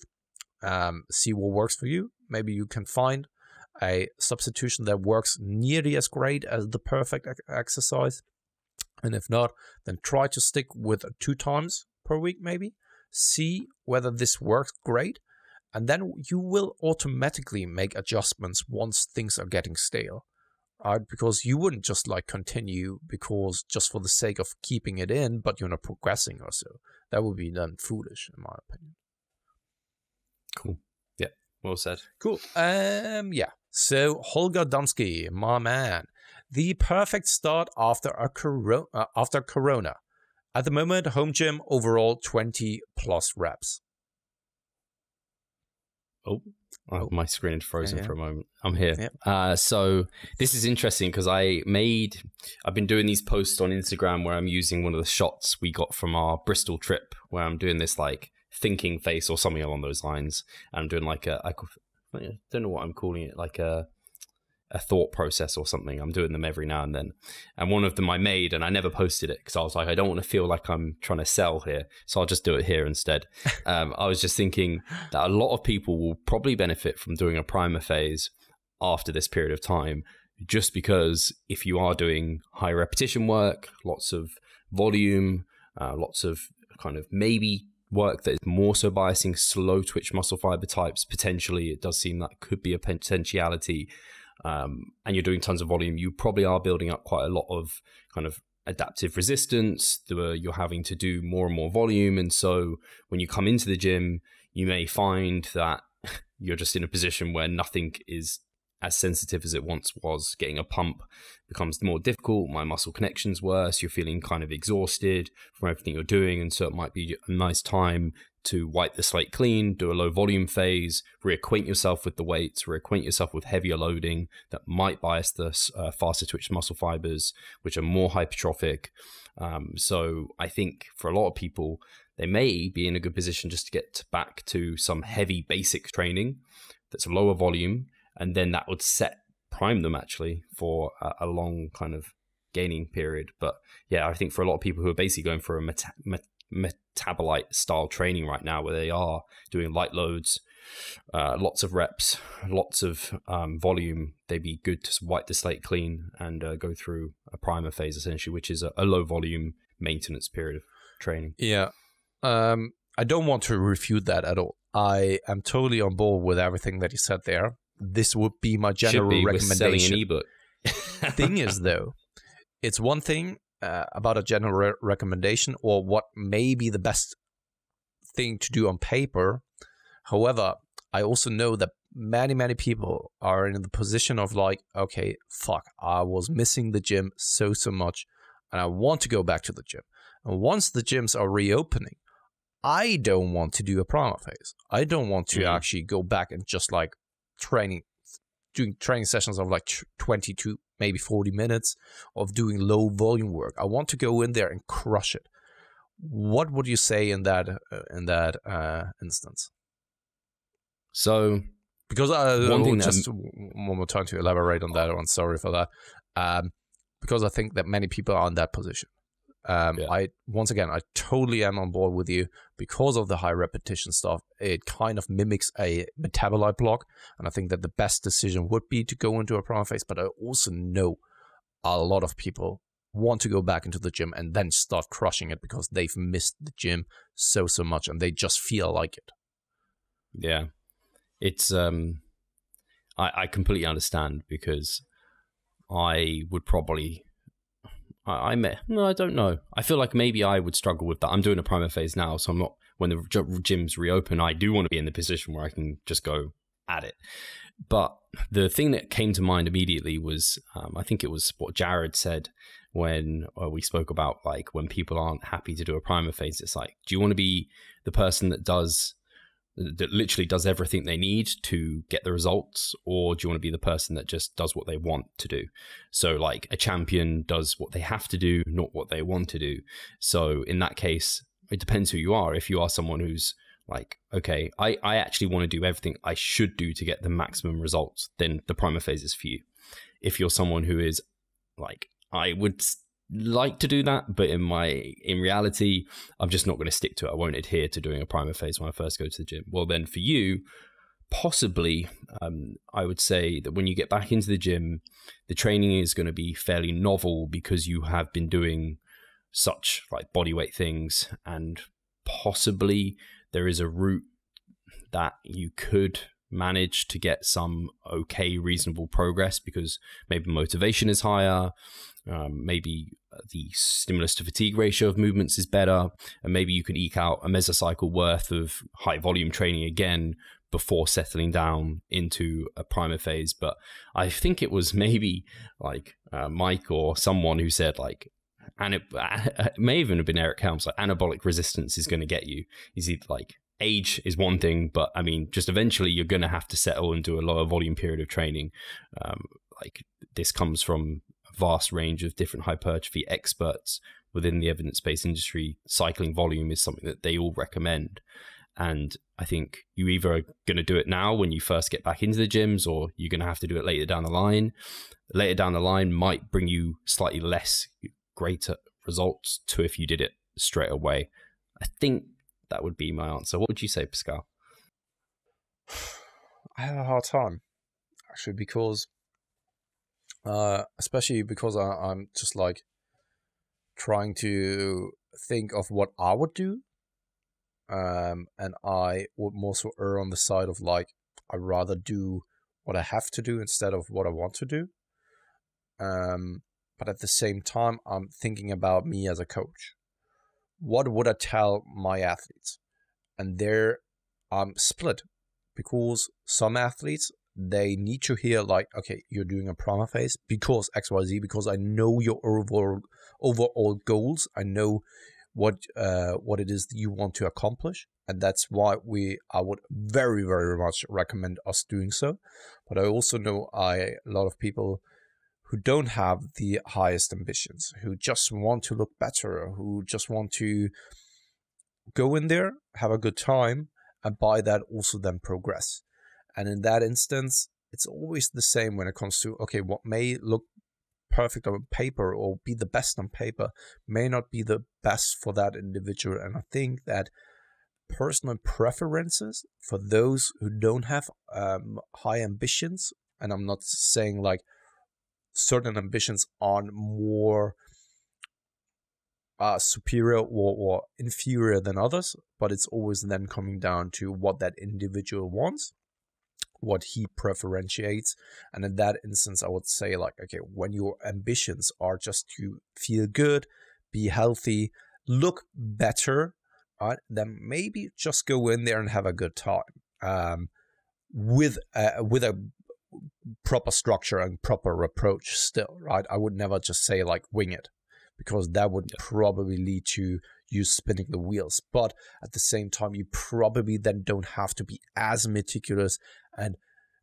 see what works for you. Maybe you can find a substitution that works nearly as great as the perfect exercise. And if not, then try to stick with 2 times per week, maybe. See whether this works great. And then you will automatically make adjustments once things are getting stale. Right? Because you wouldn't just like continue because just for the sake of keeping it in, but you're not progressing or so. That would be then foolish, in my opinion. Cool. Yeah. Well said. Cool. Yeah. So Holger Dunsky, my man, the perfect start after Corona. At the moment, home gym overall 20 plus reps. Oh, my screen is frozen for a moment. I'm here. Yeah. So this is interesting because I've been doing these posts on Instagram where I'm using one of the shots we got from our Bristol trip, where I'm doing this like thinking face or something along those lines. And I'm doing like I don't know what I'm calling it, like a thought process or something. I'm doing them every now and then. And one of them I made, and I never posted it because I was like, I don't want to feel like I'm trying to sell here. So I'll just do it here instead. I was just thinking that a lot of people will probably benefit from doing a primer phase after this period of time, just because if you are doing high repetition work, lots of volume, lots of kind of maybe work that is more so biasing slow twitch muscle fiber types, potentially it does seem that could be a potentiality. And you're doing tons of volume, you probably are building up quite a lot of kind of adaptive resistance. You're having to do more and more volume. And so when you come into the gym, you may find that you're just in a position where nothing is as sensitive as it once was. Getting a pump becomes more difficult. My muscle connection's worse. You're feeling kind of exhausted from everything you're doing. And so it might be a nice time to wipe the slate clean, do a low volume phase, reacquaint yourself with the weights, reacquaint yourself with heavier loading that might bias the faster twitch muscle fibers, which are more hypertrophic. So I think for a lot of people, they may be in a good position just to get back to some heavy basic training that's lower volume, and then that would prime them actually for a long kind of gaining period. But yeah, I think for a lot of people who are basically going for a metabolite style training right now, where they are doing light loads, lots of reps, lots of volume, they'd be good to wipe the slate clean and go through a primer phase essentially, which is a low volume maintenance period of training. Yeah. I don't want to refute that at all. I am totally on board with everything that you said there. This would be my general recommendation. We're selling an ebook. Thing is, though, it's one thing about a general recommendation or what may be the best thing to do on paper. However, I also know that many people are in the position of like, okay, fuck, I was missing the gym so much and I want to go back to the gym. And once the gyms are reopening, I don't want to do a primer phase. I don't want to actually go back and just like doing training sessions of like 20 to maybe 40 minutes of doing low volume work. I want to go in there and crush it. What would you say in that instance? So, because one more time to elaborate on that one. Sorry for that. Because I think that many people are in that position. I totally am on board with you because of the high repetition stuff. It kind of mimics a metabolite block, and I think that the best decision would be to go into a primer phase. But I also know a lot of people want to go back into the gym and then start crushing it because they've missed the gym so much and they just feel like it. Yeah, it's I completely understand, because I would probably. I don't know. I feel like maybe I would struggle with that. I'm doing a primer phase now, so I'm not. When the gyms reopen, I do want to be in the position where I can just go at it. But the thing that came to mind immediately was, I think it was what Jared said when we spoke about like when people aren't happy to do a primer phase. It's like, do you want to be the person that literally does everything they need to get the results, or do you want to be the person that just does what they want to do? So like a champion does what they have to do, not what they want to do. So in that case, it depends who you are. If you are someone who's like, okay, I actually want to do everything I should do to get the maximum results, then the primer phase is for you. If you're someone who is like, I would like to do that, but in reality, I'm just not going to stick to it. I won't adhere to doing a primer phase when I first go to the gym. Well, then for you, possibly, I would say that when you get back into the gym, the training is going to be fairly novel because you have been doing such like bodyweight things, and possibly there is a route that you could manage to get some okay, reasonable progress because maybe motivation is higher, maybe the stimulus to fatigue ratio of movements is better, and maybe you can eke out a mesocycle worth of high volume training again before settling down into a primer phase. But I think it was maybe like Mike or someone who said like, and it may even have been Eric Helms, like anabolic resistance is going to get you. Is it like age is one thing, but I mean, just eventually you're going to have to settle into a lower volume period of training. Like this comes from a vast range of different hypertrophy experts within the evidence-based industry. Cycling volume is something that they all recommend. And I think you either are going to do it now when you first get back into the gyms, or you're going to have to do it later down the line. Later down the line might bring you slightly less greater results to if you did it straight away. I think that would be my answer. What would you say, Pascal? I have a hard time, actually, because especially because I'm just like trying to think of what I would do. And I would more so err on the side of like, I'd rather do what I have to do instead of what I want to do. But at the same time, I'm thinking about me as a coach. What would I tell my athletes? And there I'm split, because some athletes, they need to hear like, okay, you're doing a primer phase because XYZ, because I know your overall goals. I know what it is that you want to accomplish, and that's why I would very, very much recommend us doing so. But I also know a lot of people who don't have the highest ambitions, who just want to look better, who just want to go in there, have a good time, and by that also then progress. And in that instance, it's always the same when it comes to, okay, what may look perfect on paper or be the best on paper may not be the best for that individual. And I think that personal preferences for those who don't have high ambitions, and I'm not saying like certain ambitions are more superior or inferior than others, but it's always then coming down to what that individual wants, what he preferentiates. And in that instance, I would say like, okay, when your ambitions are just to feel good, be healthy, look better, right, then maybe just go in there and have a good time with a proper structure and proper approach still, right? I would never just say like wing it, because that would probably lead to you spinning the wheels. But at the same time, you probably then don't have to be as meticulous and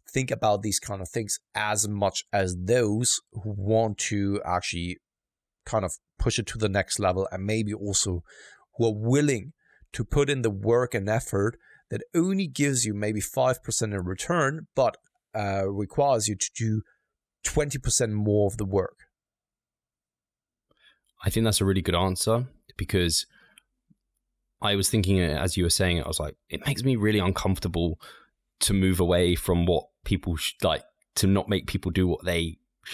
think about these kind of things as much as those who want to actually kind of push it to the next level, and maybe also who are willing to put in the work and effort that only gives you maybe 5% in return, but requires you to do 20% more of the work. I think that's a really good answer, because I was thinking as you were saying it, I was like, it makes me really uncomfortable to move away from what people like, to not make people do what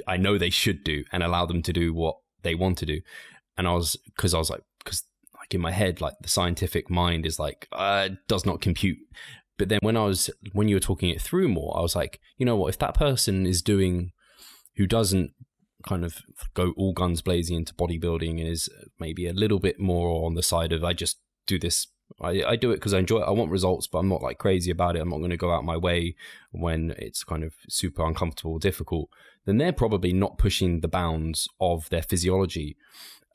I know they should do and allow them to do what they want to do. And because in my head, like the scientific mind is like, does not compute. But then when you were talking it through more, I was like, you know what, if that person is who doesn't kind of go all guns blazing into bodybuilding and is maybe a little bit more on the side of, I just do this, I do it because I enjoy it, I want results, but I'm not like crazy about it, I'm not going to go out my way when it's kind of super uncomfortable, difficult, then they're probably not pushing the bounds of their physiology.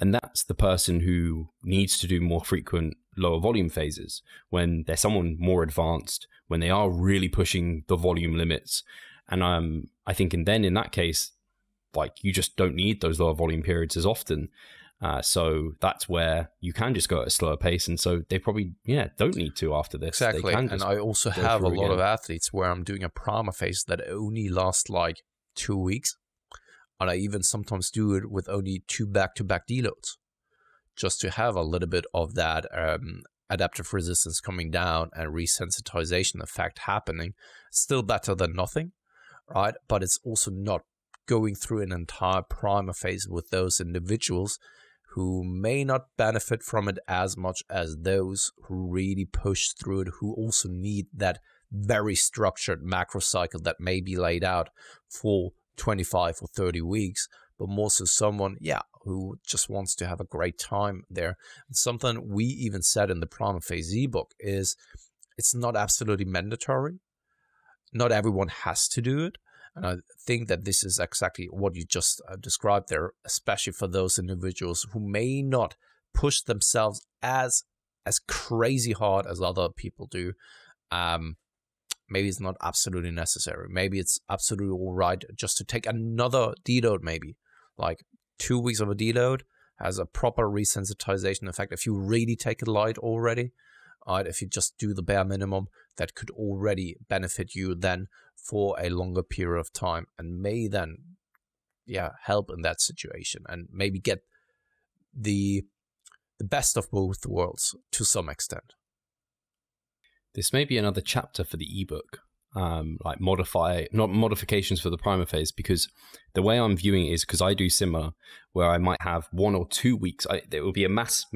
And that's the person who needs to do more frequent lower volume phases when they're someone more advanced, when they are really pushing the volume limits. And I think in that case, like, you just don't need those lower volume periods as often. So that's where you can just go at a slower pace. And so they probably, don't need to after this. Exactly. And I also have a lot of athletes where I'm doing a primer phase that only lasts like 2 weeks. And I even sometimes do it with only 2 back-to-back deloads, just to have a little bit of that adaptive resistance coming down and resensitization effect happening. Still better than nothing, right? But it's also not going through an entire primer phase with those individuals who may not benefit from it as much as those who really push through it, who also need that very structured macro cycle that may be laid out for 25 or 30 weeks, but more so someone, who just wants to have a great time there. And something we even said in the primer phase ebook is it's not absolutely mandatory. Not everyone has to do it. And I think that this is exactly what you just described there, especially for those individuals who may not push themselves as crazy hard as other people do. Maybe it's not absolutely necessary. Maybe it's absolutely all right just to take another deload, maybe like 2 weeks of a deload has a proper resensitization effect. If you really take it light already, right, if you just do the bare minimum, that could already benefit you then for a longer period of time, and may then help in that situation and maybe get the best of both worlds to some extent. This may be another chapter for the ebook, like modifications for the primer phase, because the way I'm viewing it is, because I do similar, where I might have 1 or 2 weeks. It will be a mass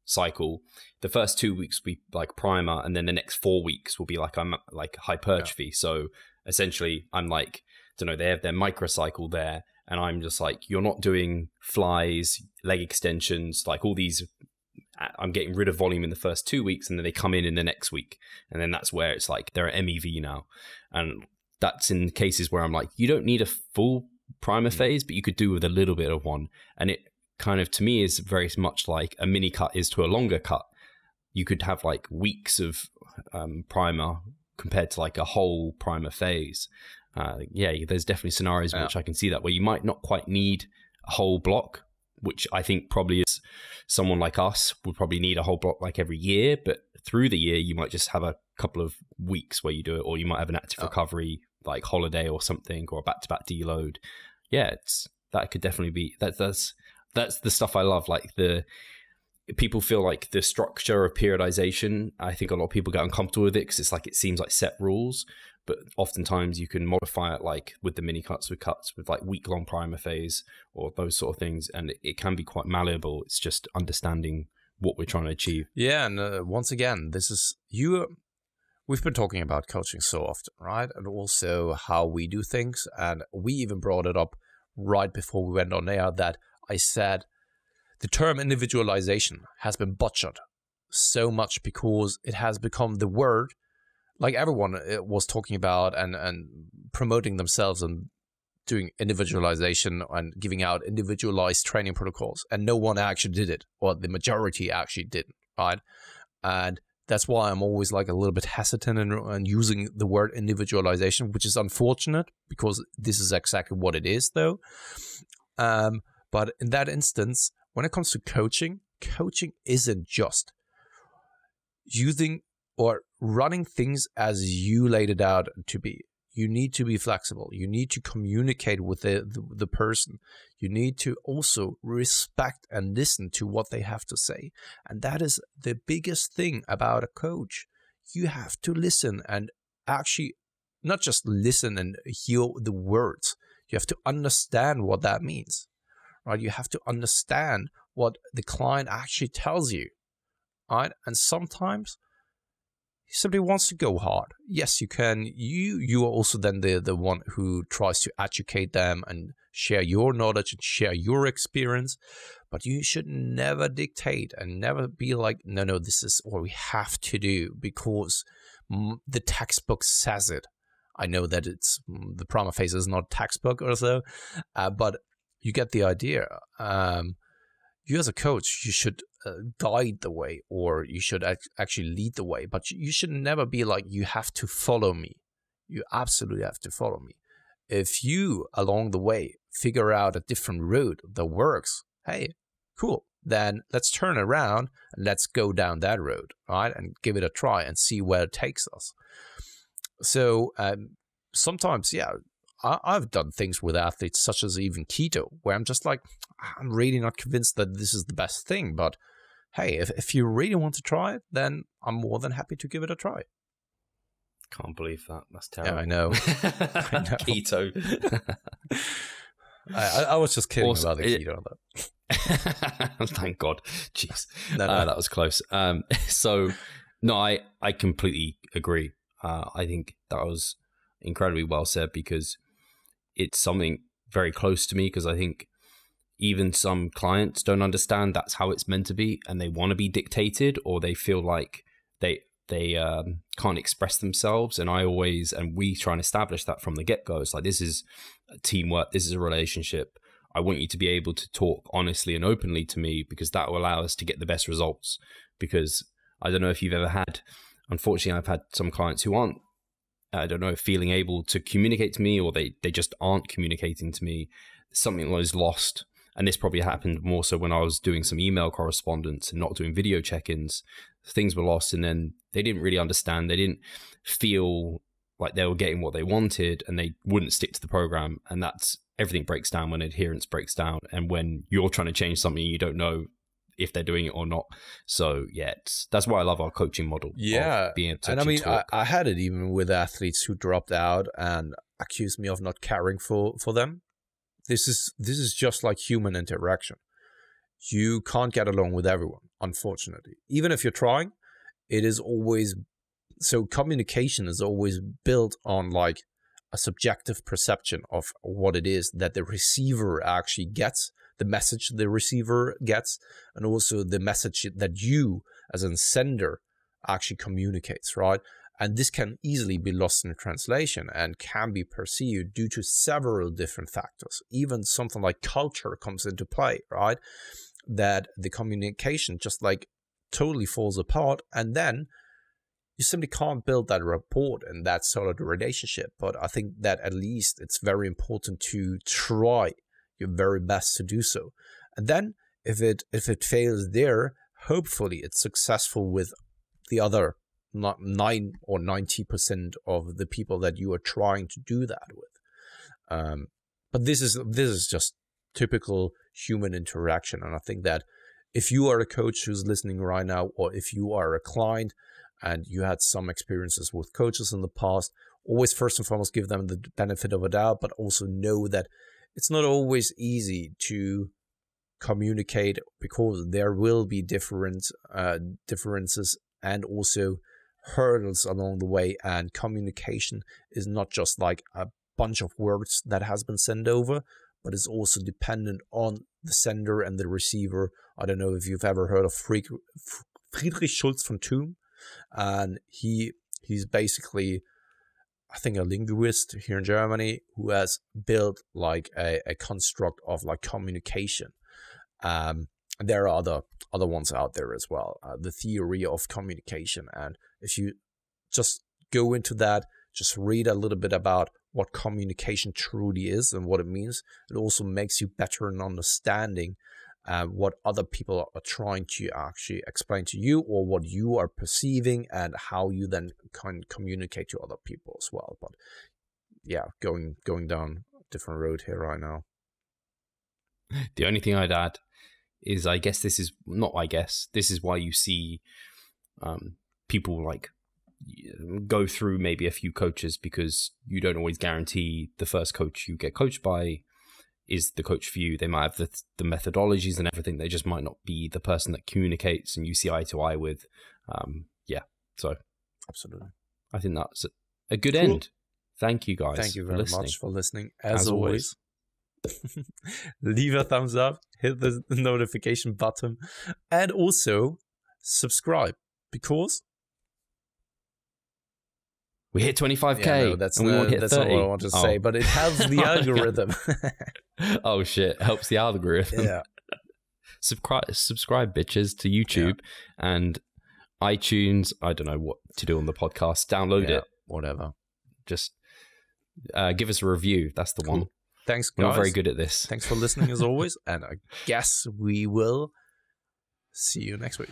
cycle. The first 2 weeks will be like primer, and then the next 4 weeks will be like hypertrophy. So essentially, I'm like, they have their microcycle there, and I'm just like, you're not doing flies, leg extensions, like all these. I'm getting rid of volume in the first 2 weeks, and then they come in the next week, and then that's where it's like they're at MEV now, and that's in cases where I'm like, you don't need a full primer phase, but you could do with a little bit of one, and it kind of to me is very much like a mini cut is to a longer cut. You could have like weeks of primer compared to like a whole primer phase. There's definitely scenarios in which I can see that where you might not quite need a whole block, which I think probably is someone like us would probably need a whole block like every year, but through the year you might just have a couple of weeks where you do it, or you might have an active recovery like holiday or something, or a back-to-back deload. That could definitely be that's the stuff I love. Like people feel like the structure of periodization, I think a lot of people get uncomfortable with it because it's like it seems like set rules, but oftentimes you can modify it like with the mini cuts, with like week-long primer phase or those sort of things, and it can be quite malleable. It's just understanding what we're trying to achieve. Yeah, and once again, this is we've been talking about coaching so often, right? And also how we do things, and we even brought it up right before we went on air that I said the term individualization has been butchered so much because it has become the word like everyone was talking about and promoting themselves and doing individualization and giving out individualized training protocols, and no one actually did it, or the majority actually didn't, right? And that's why I'm always like a little bit hesitant in using the word individualization, which is unfortunate because this is exactly what it is though. But in that instance, when it comes to coaching isn't just using or running things as you laid it out to be. You need to be flexible. You need to communicate with the person. You need to also respect and listen to what they have to say. And that is the biggest thing about a coach. You have to listen, and actually not just listen and hear the words. You have to understand what that means, right? You have to understand what the client actually tells you, right? And sometimes he simply wants to go hard. Yes, you can. You are also then the one who tries to educate them and share your knowledge and share your experience. But you should never dictate and never be like, no, this is what we have to do because the textbook says it. I know that it's the primer phase is not a textbook or so, but you get the idea. You as a coach, you should guide the way, or you should actually lead the way, but you should never be like, you have to follow me. You absolutely have to follow me. If you, along the way, figure out a different route that works, hey, cool. Then let's turn around and let's go down that road, right? And give it a try and see where it takes us. So sometimes, I've done things with athletes such as even keto, where I'm just like, I'm really not convinced that this is the best thing. But hey, if you really want to try it, then I'm more than happy to give it a try. Can't believe that. That's terrible. Yeah, I know. Keto. I was just kidding about the keto. Thank God. Jeez. No. That was close. So, no, I completely agree. I think that was incredibly well said, because it's something very close to me, because I think even some clients don't understand that's how it's meant to be, and they want to be dictated, or they feel like they can't express themselves. And we try and establish that from the get-go. It's like, this is teamwork, this is a relationship. I want you to be able to talk honestly and openly to me, because that will allow us to get the best results. Because I don't know if you've ever had, unfortunately, I've had some clients who aren't, I don't know, feeling able to communicate to me, or they just aren't communicating to me. Something was lost. And this probably happened more so when I was doing some email correspondence and not doing video check-ins. Things were lost, and then they didn't really understand. They didn't feel like they were getting what they wanted, and they wouldn't stick to the program. And that's, everything breaks down when adherence breaks down, and when you're trying to change something, you don't know if they're doing it or not. So yeah, that's why I love our coaching model. Yeah, being able to, and I mean, I had it even with athletes who dropped out and accused me of not caring for them. This is just like human interaction. You can't get along with everyone, unfortunately. Even if you're trying, it is always, so communication is always built on like a subjective perception of what it is that the receiver actually gets, the message the receiver gets, and also the message that you as a sender actually communicates, right? And this can easily be lost in translation and can be perceived due to several different factors. Even something like culture comes into play, right? That the communication just like totally falls apart, and then you simply can't build that rapport and that sort of relationship. But I think that at least it's very important to try your very best to do so. And then if it fails there, hopefully it's successful with the other 9 or 90% of the people that you are trying to do that with. But this is just typical human interaction. And I think that if you are a coach who's listening right now, or if you are a client and you had some experiences with coaches in the past, always first and foremost give them the benefit of a doubt, but also know that it's not always easy to communicate, because there will be differences and also hurdles along the way. And communication is not just like a bunch of words that has been sent over, but it's also dependent on the sender and the receiver. I don't know if you've ever heard of Friedrich Schulz von Thun, and he's basically, I think, a linguist here in Germany who has built like a construct of like communication. There are other ones out there as well, the theory of communication. And if you just go into that, just read a little bit about what communication truly is and what it means, it also makes you better in understanding what other people are trying to actually explain to you, or what you are perceiving, and how you then can communicate to other people as well. But yeah, going down a different road here right now. The only thing I'd add is, this is why you see people like go through maybe a few coaches, because you don't always guarantee the first coach you get coached by is the coach for you. They might have the methodologies and everything. They just might not be the person that communicates and you see eye to eye with. So absolutely, I think that's a good end. Thank you guys. Thank you very much for listening. As always. Leave a thumbs up, hit the notification button, and also subscribe, because we hit 25k. That's and we won't hit 30. That's not what I want to say, but it helps the algorithm. Oh shit, helps the algorithm. Yeah. Subscribe bitches to YouTube and iTunes. I don't know what to do on the podcast. Download it. Whatever. Just give us a review. That's the one. Thanks, guys. We're not very good at this. Thanks for listening as always, and I guess we will see you next week.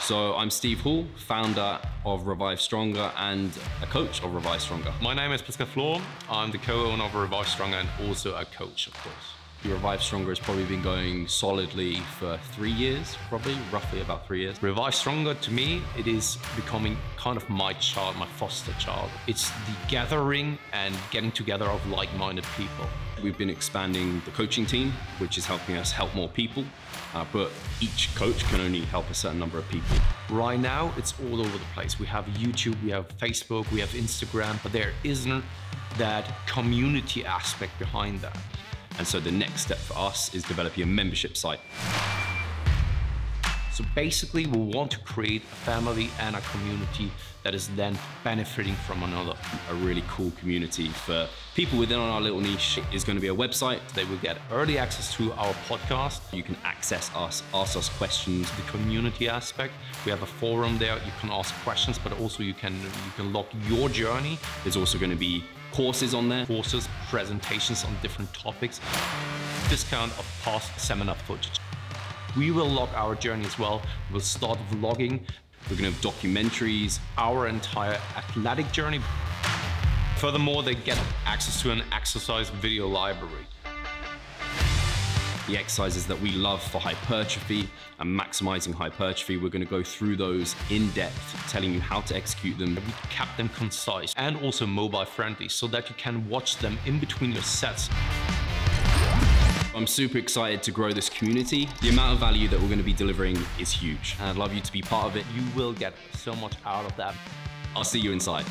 So I'm Steve Hall, founder of Revive Stronger and a coach of Revive Stronger. My name is Pascal Flor. I'm the co-owner of Revive Stronger and also a coach, of course. Revive Stronger has probably been going solidly for 3 years, roughly about 3 years. Revive Stronger, to me, it is becoming kind of my child, my foster child. It's the gathering and getting together of like-minded people. We've been expanding the coaching team, which is helping us help more people, but each coach can only help a certain number of people. Right now, it's all over the place. We have YouTube, we have Facebook, we have Instagram, but there isn't that community aspect behind that. And so the next step for us is developing a membership site. So basically, we want to create a family and a community that is then benefiting from another. A really cool community for people within our little niche is going to be a website. They will get early access to our podcast. You can access us, ask us questions. The community aspect, we have a forum there. You can ask questions, but also you can log your journey. There's also going to be courses on there. Courses, presentations on different topics. Discount of past seminar footage. We will log our journey as well. We'll start vlogging. We're going to have documentaries. Our entire athletic journey. Furthermore, they get access to an exercise video library. The exercises that we love for hypertrophy and maximizing hypertrophy, we're going to go through those in depth, telling you how to execute them. We kept them concise and also mobile friendly so that you can watch them in between your sets. I'm super excited to grow this community. The amount of value that we're going to be delivering is huge, and I'd love you to be part of it. You will get so much out of that. I'll see you inside.